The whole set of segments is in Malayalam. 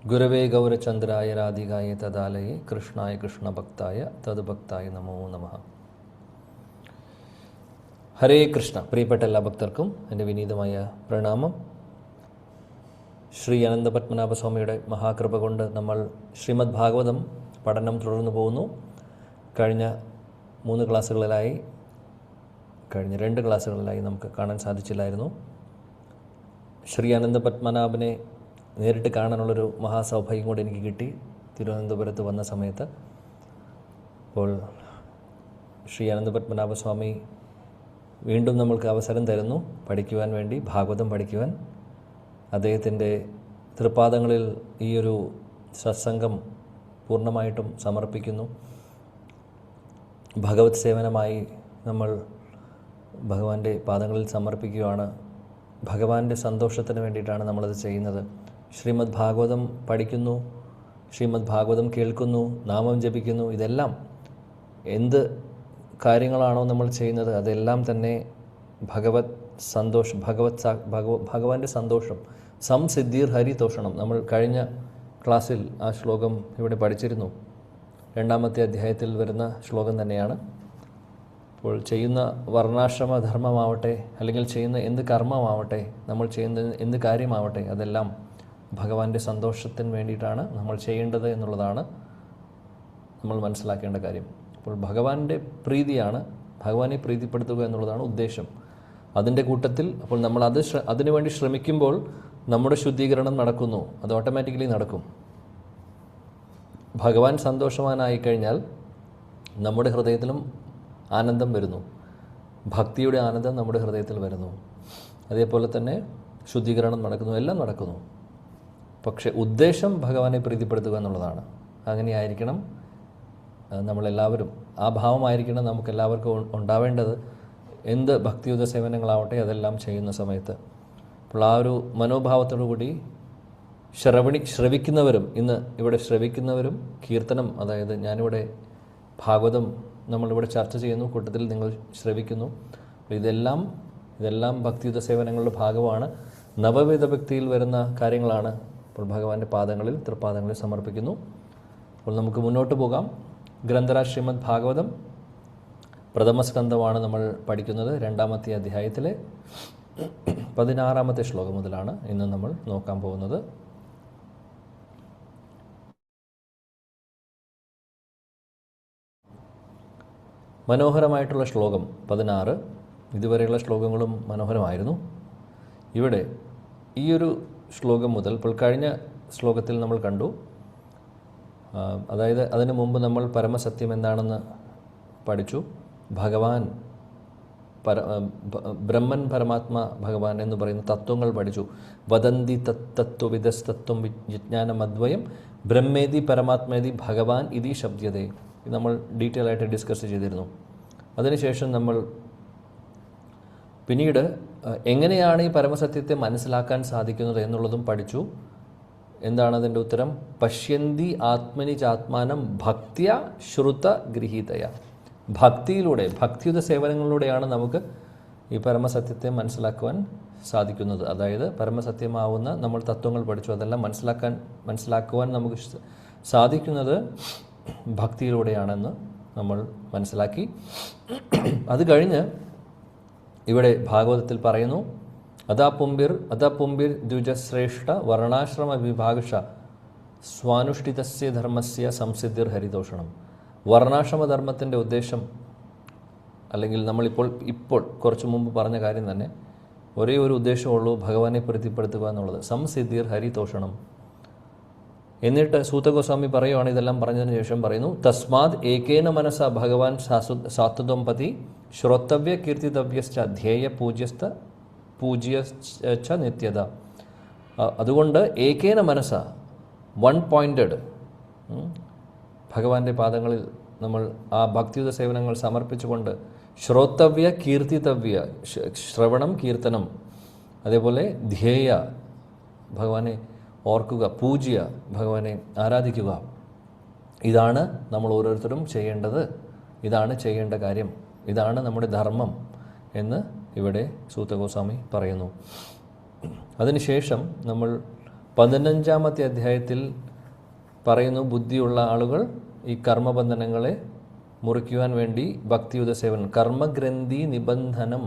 ഗുരവേ ഗൗരചന്ദ്രായ രാധികായ തദാലയെ കൃഷ്ണായ കൃഷ്ണഭക്തായ തദ്ഭക്തായ നമോ നമഃ. ഹരേ കൃഷ്ണ. പ്രിയപ്പെട്ട എല്ലാ ഭക്തർക്കും എൻ്റെ വിനീതമായ പ്രണാമം. ശ്രീ അനന്തപത്മനാഭസ്വാമിയുടെ മഹാകൃപ കൊണ്ട് നമ്മൾ ശ്രീമദ് ഭാഗവതം പഠനം തുടർന്നു പോകുന്നു. കഴിഞ്ഞ 2 ക്ലാസ്സുകളിലായി നമുക്ക് കാണാൻ സാധിച്ചില്ലായിരുന്നു. ശ്രീ അനന്തപത്മനാഭനെ നേരിട്ട് കാണാനുള്ളൊരു മഹാസൗഭാഗ്യം കൂടി എനിക്ക് കിട്ടി തിരുവനന്തപുരത്ത് വന്ന സമയത്ത്. അപ്പോൾ ശ്രീ അനന്തപത്മനാഭസ്വാമി വീണ്ടും നമ്മൾക്ക് അവസരം തരുന്നു പഠിക്കുവാൻ വേണ്ടി, ഭാഗവതം പഠിക്കുവാൻ. അദ്ദേഹത്തിൻ്റെ തൃപ്പാദങ്ങളിൽ ഈ ഒരു സത്സംഗം പൂർണ്ണമായിട്ടും സമർപ്പിക്കുന്നു. ഭഗവത് സേവനമായി നമ്മൾ ഭഗവാന്റെ പാദങ്ങളിൽ സമർപ്പിക്കുകയാണ്. ഭഗവാന്റെ സന്തോഷത്തിന് വേണ്ടിയിട്ടാണ് നമ്മളത് ചെയ്യുന്നത്. ശ്രീമദ് ഭാഗവതം പഠിക്കുന്നു, ശ്രീമദ് ഭാഗവതം കേൾക്കുന്നു, നാമം ജപിക്കുന്നു. ഇതെല്ലാം എന്ത് കാര്യങ്ങളാണോ നമ്മൾ ചെയ്യുന്നത് അതെല്ലാം തന്നെ ഭഗവാന്റെ സന്തോഷം. സംസിദ്ധിർ ഹരിതോഷണം. നമ്മൾ കഴിഞ്ഞ ക്ലാസ്സിൽ ആ ശ്ലോകം ഇവിടെ പഠിച്ചിരുന്നു. 2-ാമത്തെ അധ്യായത്തിൽ വരുന്ന ശ്ലോകം തന്നെയാണ്. അപ്പോൾ ചെയ്യുന്ന വർണ്ണാശ്രമ ധർമ്മമാവട്ടെ, അല്ലെങ്കിൽ ചെയ്യുന്ന എന്ത് കർമ്മമാവട്ടെ, നമ്മൾ ചെയ്യുന്ന എന്ത് കാര്യമാവട്ടെ, അതെല്ലാം ഭഗവാന്റെ സന്തോഷത്തിന് വേണ്ടിയിട്ടാണ് നമ്മൾ ചെയ്യേണ്ടത് എന്നുള്ളതാണ് നമ്മൾ മനസ്സിലാക്കേണ്ട കാര്യം. അപ്പോൾ ഭഗവാന്റെ പ്രീതിയാണ്, ഭഗവാനെ പ്രീതിപ്പെടുത്തുക എന്നുള്ളതാണ് ഉദ്ദേശം. അതിൻ്റെ കൂട്ടത്തിൽ അപ്പോൾ നമ്മൾ അതിനുവേണ്ടി ശ്രമിക്കുമ്പോൾ നമ്മുടെ ശുദ്ധീകരണം നടക്കുന്നു. അത് ഓട്ടോമാറ്റിക്കലി നടക്കും. ഭഗവാൻ സന്തോഷവാനായി കഴിഞ്ഞാൽ നമ്മുടെ ഹൃദയത്തിലും ആനന്ദം വരുന്നു. ഭക്തിയുടെ ആനന്ദം നമ്മുടെ ഹൃദയത്തിൽ വരുന്നു. അതേപോലെ തന്നെ ശുദ്ധീകരണം നടക്കുന്നു, എല്ലാം നടക്കുന്നു. പക്ഷേ ഉദ്ദേശം ഭഗവാനെ പ്രീതിപ്പെടുത്തുക എന്നുള്ളതാണ്. അങ്ങനെയായിരിക്കണം നമ്മളെല്ലാവരും, ആ ഭാവമായിരിക്കണം നമുക്കെല്ലാവർക്കും ഉണ്ടാവേണ്ടത്. എന്ത് ഭക്തിയുത സേവനങ്ങളാവട്ടെ അതെല്ലാം ചെയ്യുന്ന സമയത്ത്. അപ്പോൾ ആ ഒരു മനോഭാവത്തോടു കൂടി ശ്രവിക്കുന്നവരും, ഇന്ന് ഇവിടെ ശ്രവിക്കുന്നവരും, കീർത്തനം, അതായത് ഞാനിവിടെ ഭാഗവതം നമ്മളിവിടെ ചർച്ച ചെയ്യുന്നു, കൂട്ടത്തിൽ നിങ്ങൾ ശ്രവിക്കുന്നു. ഇതെല്ലാം ഭക്തിയുത സേവനങ്ങളുടെ ഭാഗമാണ്. നവവിധ ഭക്തിയിൽ വരുന്ന കാര്യങ്ങളാണ്. അപ്പോൾ ഭഗവാന്റെ പാദങ്ങളിൽ, തൃപ്പാദങ്ങളിൽ സമർപ്പിക്കുന്നു. അപ്പോൾ നമുക്ക് മുന്നോട്ട് പോകാം. ഗ്രന്ഥരാജ് ശ്രീമദ് ഭാഗവതം പ്രഥമസ്കന്ധമാണ് നമ്മൾ പഠിക്കുന്നത്. 2-ാമത്തെ അധ്യായത്തിലെ 16-ാമത്തെ ശ്ലോകം മുതലാണ് ഇന്ന് നമ്മൾ നോക്കാൻ പോകുന്നത്. മനോഹരമായിട്ടുള്ള ശ്ലോകം 16. ഇതുവരെയുള്ള ശ്ലോകങ്ങളും മനോഹരമായിരുന്നു. ഇവിടെ ഈ ഒരു ശ്ലോകം മുതൽ, ഇപ്പോൾ കഴിഞ്ഞ ശ്ലോകത്തിൽ നമ്മൾ കണ്ടു, അതായത് അതിനു മുമ്പ് നമ്മൾ പരമസത്യം എന്താണെന്ന് പഠിച്ചു. ഭഗവാൻ ബ്രഹ്മൻ, പരമാത്മാ ഭഗവാൻ എന്ന് പറയുന്ന തത്വങ്ങൾ പഠിച്ചു. വദന്തി തത്വവിദസ്തത്വം വിജ്ഞാനമദ്വയം ബ്രഹ്മേതി പരമാത്മേതി ഭഗവാൻ ഇതി ശബ്ദതേ. ഇത് നമ്മൾ ഡീറ്റെയിൽ ആയിട്ട് ഡിസ്കസ് ചെയ്തിരുന്നു. അതിനുശേഷം നമ്മൾ പിന്നീട് എങ്ങനെയാണ് ഈ പരമസത്യത്തെ മനസ്സിലാക്കാൻ സാധിക്കുന്നത് എന്നുള്ളതും പഠിച്ചു. എന്താണ് അതിൻ്റെ ഉത്തരം? പശ്യന്തി ആത്മനി ചാത്മാനം ഭക്തിയ ശ്രുത ഗൃഹീതയ. ഭക്തിയിലൂടെ, ഭക്തിയുത സേവനങ്ങളിലൂടെയാണ് നമുക്ക് ഈ പരമസത്യത്തെ മനസ്സിലാക്കുവാൻ സാധിക്കുന്നത്. അതായത് പരമസത്യമാവുന്ന നമ്മൾ തത്വങ്ങൾ പഠിച്ചു, അതെല്ലാം മനസ്സിലാക്കുവാൻ നമുക്ക് സാധിക്കുന്നത് ഭക്തിയിലൂടെയാണെന്ന് നമ്മൾ മനസ്സിലാക്കി. അത് കഴിഞ്ഞ് ഇവിടെ ഭാഗവതത്തിൽ പറയുന്നു, അതാ പുംബിർ ദ്വിജശ്രേഷ്ഠ വർണ്ണാശ്രമ വിഭാഗഷ സ്വാനുഷ്ഠിതസ്യ ധർമ്മസ്യ സംസിദ്ധിർ ഹരിതോഷണം. വർണ്ണാശ്രമധർമ്മത്തിൻ്റെ ഉദ്ദേശം, അല്ലെങ്കിൽ ഇപ്പോൾ കുറച്ചു മുമ്പ് പറഞ്ഞ കാര്യം തന്നെ, ഒരേ ഒരു ഉദ്ദേശമുള്ളൂ, ഭഗവാനെ പ്രീതിപ്പെടുത്തുക എന്നുള്ളത്. സംസിദ്ധിർ ഹരിതോഷണം. എന്നിട്ട് സൂതഗോസ്വാമി പറയുവാണ്, ഇതെല്ലാം പറഞ്ഞതിന് ശേഷം പറയുന്നു, തസ്മാത് ഏകേന മനസ ഭഗവാൻ സാത്വതം പതി ശ്രോത്തവ്യ കീർത്തിതവ്യശ്ച ധ്യേയ പൂജ്യശ്ച നിത്യത. അതുകൊണ്ട് ഏകേന മനസ, വൺ പോയിൻറ്റഡ്, ഭഗവാന്റെ പാദങ്ങളിൽ നമ്മൾ ആ ഭക്തിയുത സേവനങ്ങൾ സമർപ്പിച്ചുകൊണ്ട് ശ്രോത്തവ്യ കീർത്തിതവ്യ, ശ്രവണം, കീർത്തനം, അതേപോലെ ധ്യേയ, ഭഗവാനെ ഓർക്കുക, പൂജ്യ, ഭഗവാനെ ആരാധിക്കുക. ഇതാണ് നമ്മൾ ഓരോരുത്തരും ചെയ്യേണ്ടത്. ഇതാണ് ചെയ്യേണ്ട കാര്യം. ഇതാണ് നമ്മുടെ ധർമ്മം എന്ന് ഇവിടെ സൂതഗോസ്വാമി പറയുന്നു. അതിനുശേഷം നമ്മൾ 15-ാമത്തെ അധ്യായത്തിൽ പറയുന്നു, ബുദ്ധിയുള്ള ആളുകൾ ഈ കർമ്മബന്ധനങ്ങളെ മുറിക്കുവാൻ വേണ്ടി ഭക്തിയുത സേവനം, കർമ്മഗ്രന്ഥി നിബന്ധനം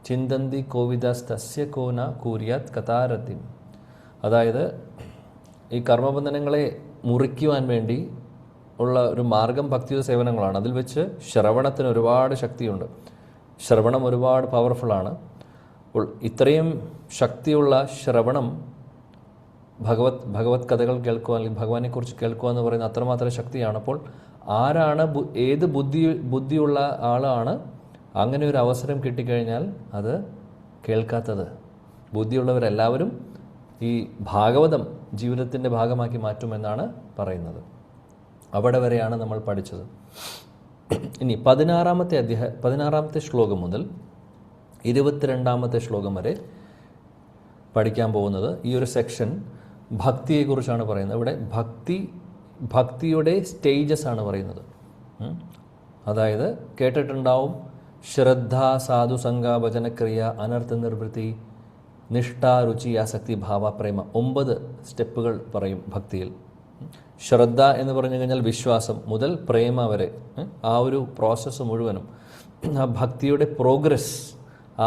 ചിന്തന്തി കോവിദസ്തസ്യ കോന കൂര്യാത് കഥാരത്തിം. അതായത് ഈ കർമ്മബന്ധനങ്ങളെ മുറിക്കുവാൻ വേണ്ടി ഉള്ള ഒരു മാർഗം ഭക്തിയുത സേവനങ്ങളാണ്. അതിൽ വെച്ച് ശ്രവണത്തിന് ഒരുപാട് ശക്തിയുണ്ട്. ശ്രവണം ഒരുപാട് പവർഫുള്ളാണ്. അപ്പോൾ ഇത്രയും ശക്തിയുള്ള ശ്രവണം, ഭഗവത് കഥകൾ കേൾക്കുക, അല്ലെങ്കിൽ ഭഗവാനെക്കുറിച്ച് കേൾക്കുക എന്ന് പറയുന്നത് അത്രമാത്രം ശക്തിയാണ്. അപ്പോൾ ആരാണ്, ഏത് ബുദ്ധിയുള്ള ആളാണ് അങ്ങനെ ഒരു അവസരം കിട്ടിക്കഴിഞ്ഞാൽ അത് കേൾക്കാത്തത്? ബുദ്ധിയുള്ളവരെല്ലാവരും ഈ ഭാഗവതം ജീവിതത്തിൻ്റെ ഭാഗമാക്കി മാറ്റുമെന്നാണ് പറയുന്നത്. അവിടെ വരെയാണ് നമ്മൾ പഠിച്ചത്. ഇനി 16-ാമത്തെ ശ്ലോകം മുതൽ 22-ാമത്തെ ശ്ലോകം വരെ പഠിക്കാൻ പോകുന്നത് ഈ ഒരു സെക്ഷൻ ഭക്തിയെക്കുറിച്ചാണ് പറയുന്നത്. ഇവിടെ ഭക്തിയുടെ സ്റ്റേജസ് ആണ് പറയുന്നത്. അതായത് കേട്ടിട്ടുണ്ടാവും, ശ്രദ്ധ, സാധു സംഘ, ഭജനക്രിയ, അനർത്ഥ നിർവൃത്തി, നിഷ്ഠ, രുചി, ആസക്തി, ഭാവ, പ്രേമ. 9 സ്റ്റെപ്പുകൾ പറയും ഭക്തിയിൽ. ശ്രദ്ധ എന്ന് പറഞ്ഞു കഴിഞ്ഞാൽ വിശ്വാസം മുതൽ പ്രേമ വരെ, ആ ഒരു പ്രോസസ്സ് മുഴുവനും, ആ ഭക്തിയുടെ പ്രോഗ്രസ്,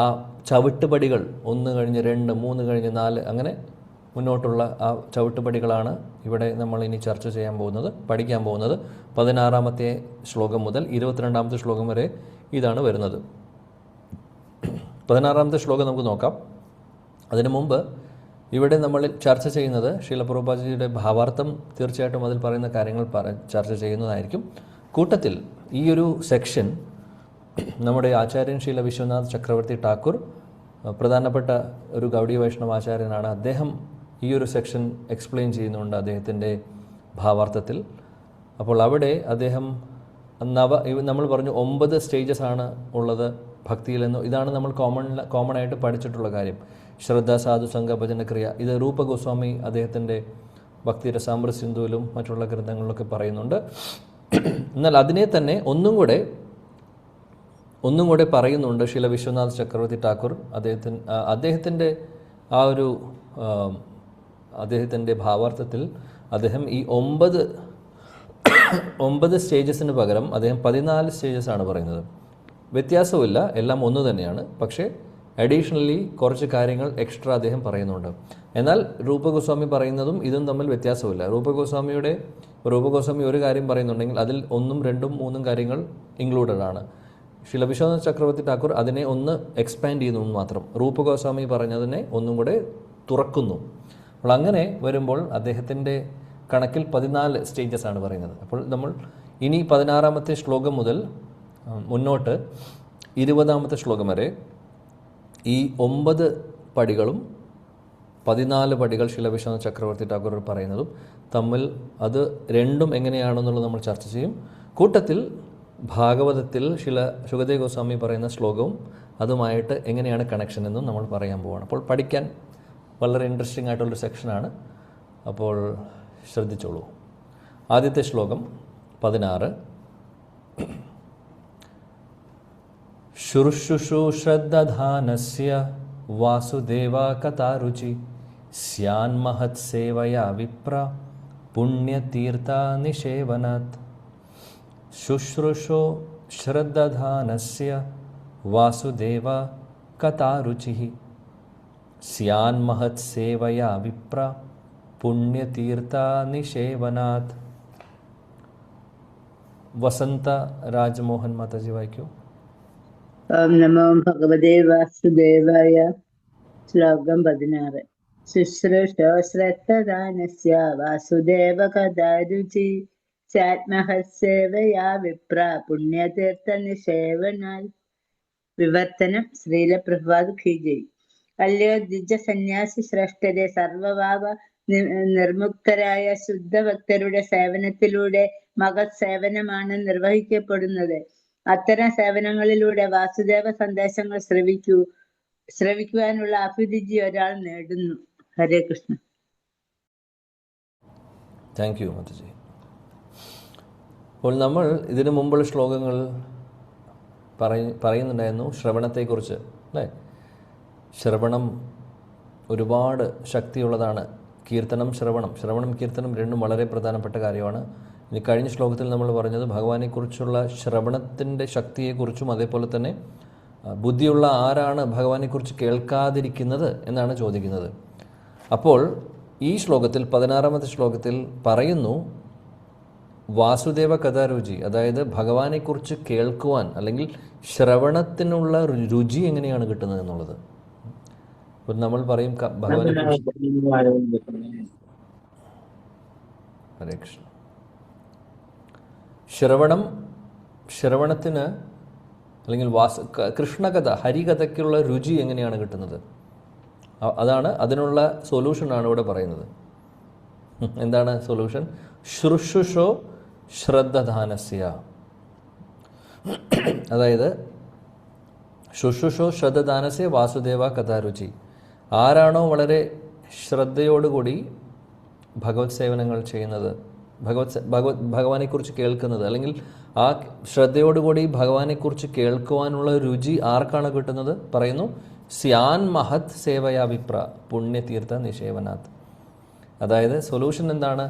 ആ ചവിട്ടുപടികൾ 1 കഴിഞ്ഞ് 2, 3 കഴിഞ്ഞ് 4, അങ്ങനെ മുന്നോട്ടുള്ള ആ ചവിട്ടുപടികളാണ് ഇവിടെ നമ്മൾ ഇനി ചർച്ച ചെയ്യാൻ പോകുന്നത്, പഠിക്കാൻ പോകുന്നത്. 16-ാമത്തെ ശ്ലോകം മുതൽ 22-ാമത്തെ ശ്ലോകം വരെ ഇതാണ് വരുന്നത്. 16-ാമത്തെ ശ്ലോകം നമുക്ക് നോക്കാം. അതിനു മുമ്പ് ഇവിടെ നമ്മൾ ചർച്ച ചെയ്യുന്നത് ശ്രീല പ്രഭുപാദജിയുടെ ഭാവാർത്ഥം, തീർച്ചയായിട്ടും അതിൽ പറയുന്ന കാര്യങ്ങൾ ചർച്ച ചെയ്യുന്നതായിരിക്കും. കൂട്ടത്തിൽ ഈ ഒരു സെക്ഷൻ നമ്മുടെ ആചാര്യൻ ശ്രീല വിശ്വനാഥ് ചക്രവർത്തി ഠാക്കൂർ, പ്രധാനപ്പെട്ട ഒരു ഗൗഡീയ വൈഷ്ണവ ആചാര്യനാണ്. അദ്ദേഹം ഈ ഒരു സെക്ഷൻ എക്സ്പ്ലെയിൻ ചെയ്യുന്നുണ്ട് അദ്ദേഹത്തിൻ്റെ ഭാവാർത്ഥത്തിൽ. അപ്പോൾ അവിടെ അദ്ദേഹം നമ്മൾ പറഞ്ഞു 9 സ്റ്റേജസ് ആണ് ഉള്ളത് ഭക്തിയിലെന്ന്. ഇതാണ് നമ്മൾ കോമൺ ആയിട്ട് പഠിച്ചിട്ടുള്ള കാര്യം. ശ്രദ്ധ, സാധു സംഘ, ഭജനക്രിയ. ഇത് രൂപ ഗോസ്വാമി അദ്ദേഹത്തിൻ്റെ ഭക്തി രസാമൃത സിന്ധുവിലും മറ്റുള്ള ഗ്രന്ഥങ്ങളിലൊക്കെ പറയുന്നുണ്ട്. എന്നാൽ അതിനെ തന്നെ ഒന്നും കൂടെ പറയുന്നുണ്ട് ശ്രീല വിശ്വനാഥ് ചക്രവർത്തി ഠാക്കൂർ. അദ്ദേഹത്തിൻ്റെ ആ ഒരു അദ്ദേഹത്തിൻ്റെ ഭാവാർത്ഥത്തിൽ അദ്ദേഹം ഈ 9 സ്റ്റേജസിന് പകരം അദ്ദേഹം 14 സ്റ്റേജസ് ആണ് പറയുന്നത്. വ്യത്യാസമില്ല, എല്ലാം ഒന്ന് തന്നെയാണ്. പക്ഷേ അഡീഷണലി കുറച്ച് കാര്യങ്ങൾ എക്സ്ട്രാ അദ്ദേഹം പറയുന്നുണ്ട്. എന്നാൽ രൂപഗോസ്വാമി പറയുന്നതും ഇതും തമ്മിൽ വ്യത്യാസമില്ല. രൂപഗോസ്വാമി ഒരു കാര്യം പറയുന്നുണ്ടെങ്കിൽ അതിൽ 1, 2, 3 കാര്യങ്ങൾ ഇൻക്ലൂഡഡ് ആണ്. ശ്രീല വിശ്വനാഥ് ചക്രവർത്തി ഠാക്കൂർ അതിനെ ഒന്ന് എക്സ്പാൻഡ് ചെയ്യുന്നു മാത്രം. രൂപഗോസ്വാമി പറഞ്ഞതിനെ ഒന്നും കൂടെ തുറക്കുന്നു. അപ്പോൾ അങ്ങനെ വരുമ്പോൾ അദ്ദേഹത്തിൻ്റെ കണക്കിൽ 14 സ്റ്റേജസ് ആണ് പറയുന്നത്. അപ്പോൾ നമ്മൾ ഇനി 16-ാമത്തെ ശ്ലോകം മുതൽ മുന്നോട്ട് 20-ാമത്തെ ശ്ലോകം വരെ ഈ 9 പടികളും 14 പടികൾ ശ്രീല വിശ്വനാഥ് ചക്രവർത്തി ഠാക്കൂർ പറയുന്നതും തമ്മിൽ അത് രണ്ടും എങ്ങനെയാണെന്നുള്ളത് നമ്മൾ ചർച്ച ചെയ്യും. കൂട്ടത്തിൽ ഭാഗവതത്തിൽ ശുകദേവ് ഗോസ്വാമി പറയുന്ന ശ്ലോകവും അതുമായിട്ട് എങ്ങനെയാണ് കണക്ഷൻ എന്നും നമ്മൾ പറയാൻ പോവുകയാണ്. അപ്പോൾ പഠിക്കാൻ വളരെ ഇൻട്രസ്റ്റിംഗ് ആയിട്ടുള്ളൊരു സെക്ഷനാണ്. അപ്പോൾ ശ്രദ്ധിച്ചോളൂ. ആദ്യത്തെ ശ്ലോകം 16. ശുശ്രൂഷു ശ്രദ്ധാനസ്യ വാസുദേവ കഥാരുചി സ്യാന്മഹത് സേവയാ വിപ്ര പുണ്യതീർത്ഥ നിഷേവനാത്. ശുശ്രൂഷോ ശ്രദ്ധാനസ്യ വാസുദേവ കഥാരുചി സ്യാന്മഹത് സേവയാ വിപ്ര പുണ്യതീർത്ഥ നിഷേവനാത്. വസന്ത രാജമോഹൻ മാതാജി വായിക്കൂ. ഓം നമോ ഭഗവതേ വാസുദേവായ. ശ്ലോകം 16. ശുശ്രൂഷോ ശ്രദ്ധദാനസ്യ വാസുദേവ കഥാരുചി സ്യാത്മഹസേവയാ വിപ്ര പുണ്യതീർത്ഥ നിഷേവനാൽ. വിവർത്തനം ശ്രീല പ്രഭുപാദ് കി ജയ്. അല്ലയോ ദ്വിജ സന്യാസി ശ്രേഷ്ഠരെ, സർവഭാവ നിർമുക്തരായ ശുദ്ധഭക്തരുടെ സേവനത്തിലൂടെ മഹത് സേവനമാണ് നിർവഹിക്കപ്പെടുന്നത്. അത്തരം സേവനങ്ങളിലൂടെ വാസുദേവ സന്ദേശങ്ങൾ ശ്രവിക്കുവാനുള്ള അഭിരുചി ഒരാൾ നേടുന്നു. ഹരേ കൃഷ്ണ. താങ്ക് യു മാതാജി. അപ്പോൾ നമ്മൾ ഇതിനു മുമ്പുള്ള ശ്ലോകങ്ങൾ പറയുന്നുണ്ടായിരുന്നു ശ്രവണത്തെക്കുറിച്ച്, അല്ലേ? ശ്രവണം ഒരുപാട് ശക്തിയുള്ളതാണ്. കീർത്തനം, ശ്രവണം കീർത്തനം രണ്ടും വളരെ പ്രധാനപ്പെട്ട കാര്യമാണ്. ഇനി കഴിഞ്ഞ ശ്ലോകത്തിൽ നമ്മൾ പറഞ്ഞത് ഭഗവാനെക്കുറിച്ചുള്ള ശ്രവണത്തിൻ്റെ ശക്തിയെക്കുറിച്ചും അതേപോലെ തന്നെ ബുദ്ധിയുള്ള ആരാണ് ഭഗവാനെക്കുറിച്ച് കേൾക്കാതിരിക്കുന്നത് എന്നാണ് ചോദിക്കുന്നത്. അപ്പോൾ ഈ ശ്ലോകത്തിൽ 16ാമത്തെ ശ്ലോകത്തിൽ പറയുന്നു വാസുദേവ കഥാരുചി, അതായത് ഭഗവാനെക്കുറിച്ച് കേൾക്കുവാൻ അല്ലെങ്കിൽ ശ്രവണത്തിനുള്ള രുചി എങ്ങനെയാണ് കിട്ടുന്നത് എന്നുള്ളത്. അപ്പോൾ നമ്മൾ പറയും ഹരേ കൃഷ്ണ, ശ്രവണത്തിന് അല്ലെങ്കിൽ കൃഷ്ണകഥ, ഹരികഥയ്ക്കുള്ള രുചി എങ്ങനെയാണ് കിട്ടുന്നത്? അതാണ്, അതിനുള്ള സൊല്യൂഷനാണ് ഇവിടെ പറയുന്നത്. എന്താണ് സൊല്യൂഷൻ? ശുശ്രുഷോ ശ്രദ്ധദാനസ്യ, അതായത് ശുശ്രുഷോ ശ്രദ്ധദാനസ്യ വാസുദേവ കഥാരുചി. ആരാണോ വളരെ ശ്രദ്ധയോടുകൂടി ഭഗവത് സേവനങ്ങൾ ചെയ്യുന്നത്, ഭഗവാനെക്കുറിച്ച് കേൾക്കുന്നത്, അല്ലെങ്കിൽ ആ ശ്രദ്ധയോടുകൂടി ഭഗവാനെക്കുറിച്ച് കേൾക്കുവാനുള്ള രുചി ആർക്കാണ് കിട്ടുന്നത്? പറയുന്നു സ്യാൻ മഹത് സേവയാ വിപ്ര പുണ്യതീർത്ഥ നിഷേവനാഥ്. അതായത് സൊല്യൂഷൻ എന്താണ്?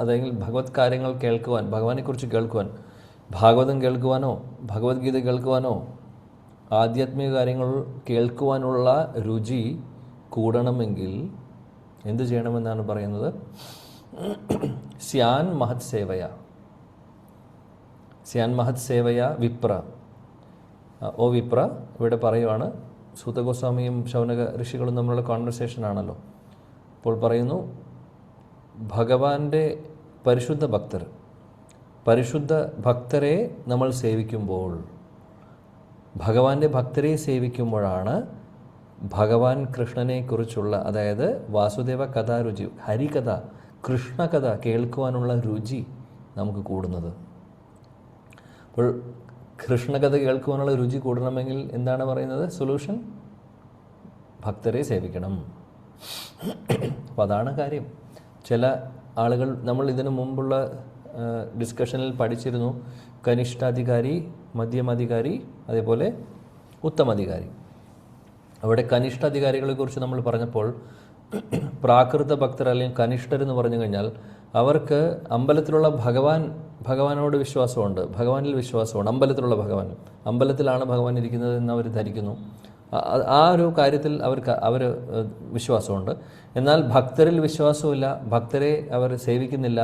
അല്ലെങ്കിൽ ഭഗവത് കാര്യങ്ങൾ കേൾക്കുവാൻ, ഭഗവാനെക്കുറിച്ച് കേൾക്കുവാൻ, ഭാഗവതം കേൾക്കുവാനോ ഭഗവത്ഗീത കേൾക്കുവാനോ ആധ്യാത്മിക കാര്യങ്ങൾ കേൾക്കുവാനുള്ള രുചി കൂടണമെങ്കിൽ എന്ത് ചെയ്യണമെന്നാണ് പറയുന്നത്? സ്യാൻ മഹത് സേവയ വിപ്ര. ഓ വിപ്ര, ഇവിടെ പറയുവാണ്, സൂതഗോസ്വാമിയും ശൗനക ഋഷികളും തമ്മിലുള്ള കോൺവെർസേഷൻ ആണല്ലോ. അപ്പോൾ പറയുന്നു ഭഗവാന്റെ പരിശുദ്ധ ഭക്തരെ നമ്മൾ സേവിക്കുമ്പോൾ, ഭഗവാന്റെ ഭക്തരെ സേവിക്കുമ്പോഴാണ് ഭഗവാൻ കൃഷ്ണനെക്കുറിച്ചുള്ള, അതായത് വാസുദേവ കഥാരുചി, ഹരികഥ, കൃഷ്ണകഥ കേൾക്കുവാനുള്ള രുചി നമുക്ക് കൂടുന്നത്. അപ്പോൾ കൃഷ്ണകഥ കേൾക്കുവാനുള്ള രുചി കൂടണമെങ്കിൽ എന്താണ് പറയുന്നത്? സൊല്യൂഷൻ ഭക്തരെ സേവിക്കണം. അപ്പോൾ അതാണ് കാര്യം. ചില ആളുകൾ, നമ്മൾ ഇതിനു മുമ്പുള്ള ഡിസ്കഷനിൽ പഠിച്ചിരുന്നു, കനിഷ്ഠാധികാരി, മധ്യമാധികാരി, അതേപോലെ ഉത്തമാധികാരി. അവിടെ കനിഷ്ഠാധികാരികളെക്കുറിച്ച് നമ്മൾ പറഞ്ഞപ്പോൾ പ്രാകൃത ഭക്തർ അല്ലെങ്കിൽ കനിഷ്ഠരെന്ന് പറഞ്ഞു കഴിഞ്ഞാൽ അവർക്ക് അമ്പലത്തിലുള്ള ഭഗവാനോട് വിശ്വാസമുണ്ട്, ഭഗവാനിൽ വിശ്വാസമുണ്ട്. അമ്പലത്തിലാണ് ഭഗവാൻ ഇരിക്കുന്നത് എന്ന് അവർ ധരിക്കുന്നു. ആ ഒരു കാര്യത്തിൽ അവർ വിശ്വാസമുണ്ട്. എന്നാൽ ഭക്തരിൽ വിശ്വാസമില്ല, ഭക്തരെ അവർ സേവിക്കുന്നില്ല,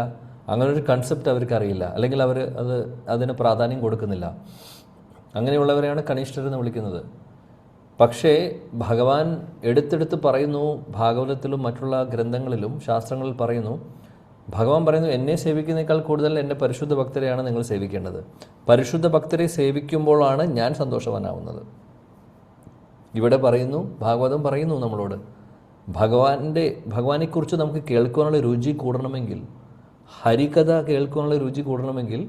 അങ്ങനൊരു കൺസെപ്റ്റ് അവർക്കറിയില്ല, അല്ലെങ്കിൽ അവർ അതിന് പ്രാധാന്യം കൊടുക്കുന്നില്ല. അങ്ങനെയുള്ളവരെയാണ് കനിഷ്ഠരെന്ന് വിളിക്കുന്നത്. പക്ഷേ ഭഗവാൻ എടുത്തെടുത്ത് പറയുന്നു, ഭാഗവതത്തിലും മറ്റുള്ള ഗ്രന്ഥങ്ങളിലും ശാസ്ത്രങ്ങളിൽ പറയുന്നു, ഭഗവാൻ പറയുന്നു, എന്നെ സേവിക്കുന്നതിനേക്കാൾ കൂടുതൽ എൻ്റെ പരിശുദ്ധ ഭക്തരെയാണ് നിങ്ങൾ സേവിക്കേണ്ടത്. പരിശുദ്ധ ഭക്തരെ സേവിക്കുമ്പോഴാണ് ഞാൻ സന്തോഷവാനാവുന്നത്. ഇവിടെ പറയുന്നു, ഭാഗവതം പറയുന്നു നമ്മളോട്, ഭഗവാനെക്കുറിച്ച് നമുക്ക് കേൾക്കാനുള്ള രുചി കൂടണമെങ്കിൽ, ഹരികഥ കേൾക്കാനുള്ള രുചി കൂടണമെങ്കിൽ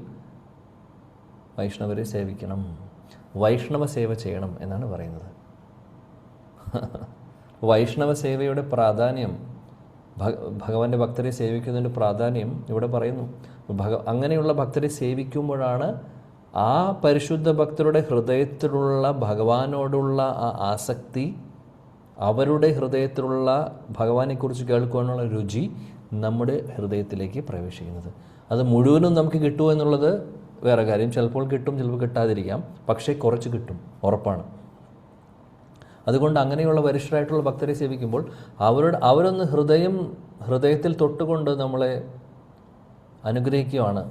വൈഷ്ണവരെ സേവിക്കണം, വൈഷ്ണവ സേവ ചെയ്യണം എന്നാണ് പറയുന്നത്. വൈഷ്ണവ സേവയുടെ പ്രാധാന്യം, ഭഗവാന്റെ ഭക്തരെ സേവിക്കുന്നതിൻ്റെ പ്രാധാന്യം ഇവിടെ പറയുന്നു. അങ്ങനെയുള്ള ഭക്തരെ സേവിക്കുമ്പോഴാണ് ആ പരിശുദ്ധ ഭക്തരുടെ ഹൃദയത്തിലുള്ള ഭഗവാനോടുള്ള ആ ആസക്തി, അവരുടെ ഹൃദയത്തിലുള്ള ഭഗവാനെക്കുറിച്ച് കേൾക്കുവാനുള്ള രുചി നമ്മുടെ ഹൃദയത്തിലേക്ക് പ്രവേശിക്കുന്നത്. അത് മുഴുവനും നമുക്ക് കിട്ടുമോ എന്നുള്ളത് വേറെ കാര്യം. ചിലപ്പോൾ കിട്ടും, ചിലപ്പോൾ കിട്ടാതിരിക്കാം, പക്ഷേ കുറച്ച് കിട്ടും, ഉറപ്പാണ്. അതുകൊണ്ട് അങ്ങനെയുള്ള വരിഷ്ഠരായിട്ടുള്ള ഭക്തരെ സേവിക്കുമ്പോൾ അവരൊന്ന് ഹൃദയത്തിൽ തൊട്ടുകൊണ്ട് നമ്മളെ അനുഗ്രഹിക്കുകയാണ്,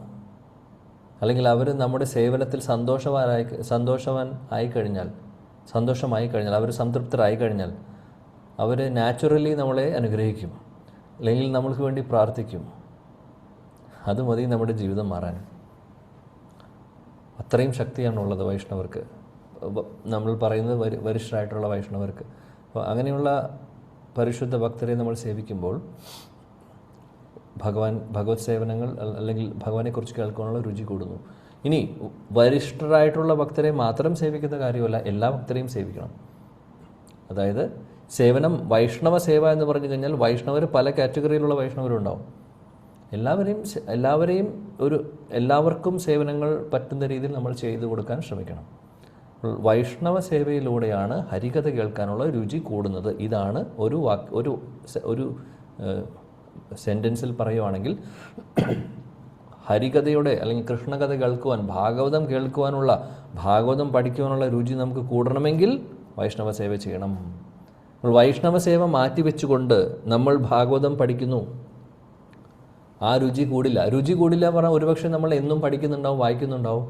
അല്ലെങ്കിൽ അവർ നമ്മുടെ സേവനത്തിൽ സന്തോഷമായി കഴിഞ്ഞാൽ, അവർ സംതൃപ്തരായി കഴിഞ്ഞാൽ അവർ നാച്ചുറലി നമ്മളെ അനുഗ്രഹിക്കും, അല്ലെങ്കിൽ നമ്മൾക്ക് വേണ്ടി പ്രാർത്ഥിക്കും. അത് മതി നമ്മുടെ ജീവിതം മാറാൻ. അത്രയും ശക്തിയാണുള്ളത് വൈഷ്ണവർക്ക്, നമ്മൾ പറയുന്നത് വരിഷ്ഠരായിട്ടുള്ള വൈഷ്ണവർക്ക്. അപ്പോൾ അങ്ങനെയുള്ള പരിശുദ്ധ ഭക്തരെ നമ്മൾ സേവിക്കുമ്പോൾ ഭഗവത് സേവനങ്ങൾ അല്ലെങ്കിൽ ഭഗവാനെക്കുറിച്ച് കേൾക്കാനുള്ള രുചി കൂടുന്നു. ഇനി വരിഷ്ഠരായിട്ടുള്ള ഭക്തരെ മാത്രം സേവിക്കുന്ന കാര്യമല്ല, എല്ലാ ഭക്തരെയും സേവിക്കണം. അതായത് സേവനം, വൈഷ്ണവ സേവ എന്ന് പറഞ്ഞു കഴിഞ്ഞാൽ വൈഷ്ണവർ പല കാറ്റഗറിയിലുള്ള വൈഷ്ണവരുണ്ടാവും. എല്ലാവർക്കും സേവനങ്ങൾ പറ്റുന്ന രീതിയിൽ നമ്മൾ ചെയ്തു കൊടുക്കാൻ ശ്രമിക്കണം. വൈഷ്ണവ സേവയിലൂടെയാണ് ഹരികഥ കേൾക്കാനുള്ള രുചി കൂടുന്നത്. ഇതാണ് ഒരു സെൻറ്റൻസിൽ പറയുവാണെങ്കിൽ ഹരികഥയുടെ അല്ലെങ്കിൽ കൃഷ്ണകഥ കേൾക്കുവാൻ, ഭാഗവതം കേൾക്കുവാനുള്ള, ഭാഗവതം പഠിക്കുവാനുള്ള രുചി നമുക്ക് കൂടണമെങ്കിൽ വൈഷ്ണവ സേവ ചെയ്യണം. വൈഷ്ണവ സേവ മാറ്റിവെച്ചുകൊണ്ട് നമ്മൾ ഭാഗവതം പഠിക്കുന്നു, ആ രുചി കൂടില്ല. രുചി കൂടില്ല പറഞ്ഞാൽ ഒരുപക്ഷെ നമ്മൾ എന്നും പഠിക്കുന്നുണ്ടാവും, വായിക്കുന്നുണ്ടാവും.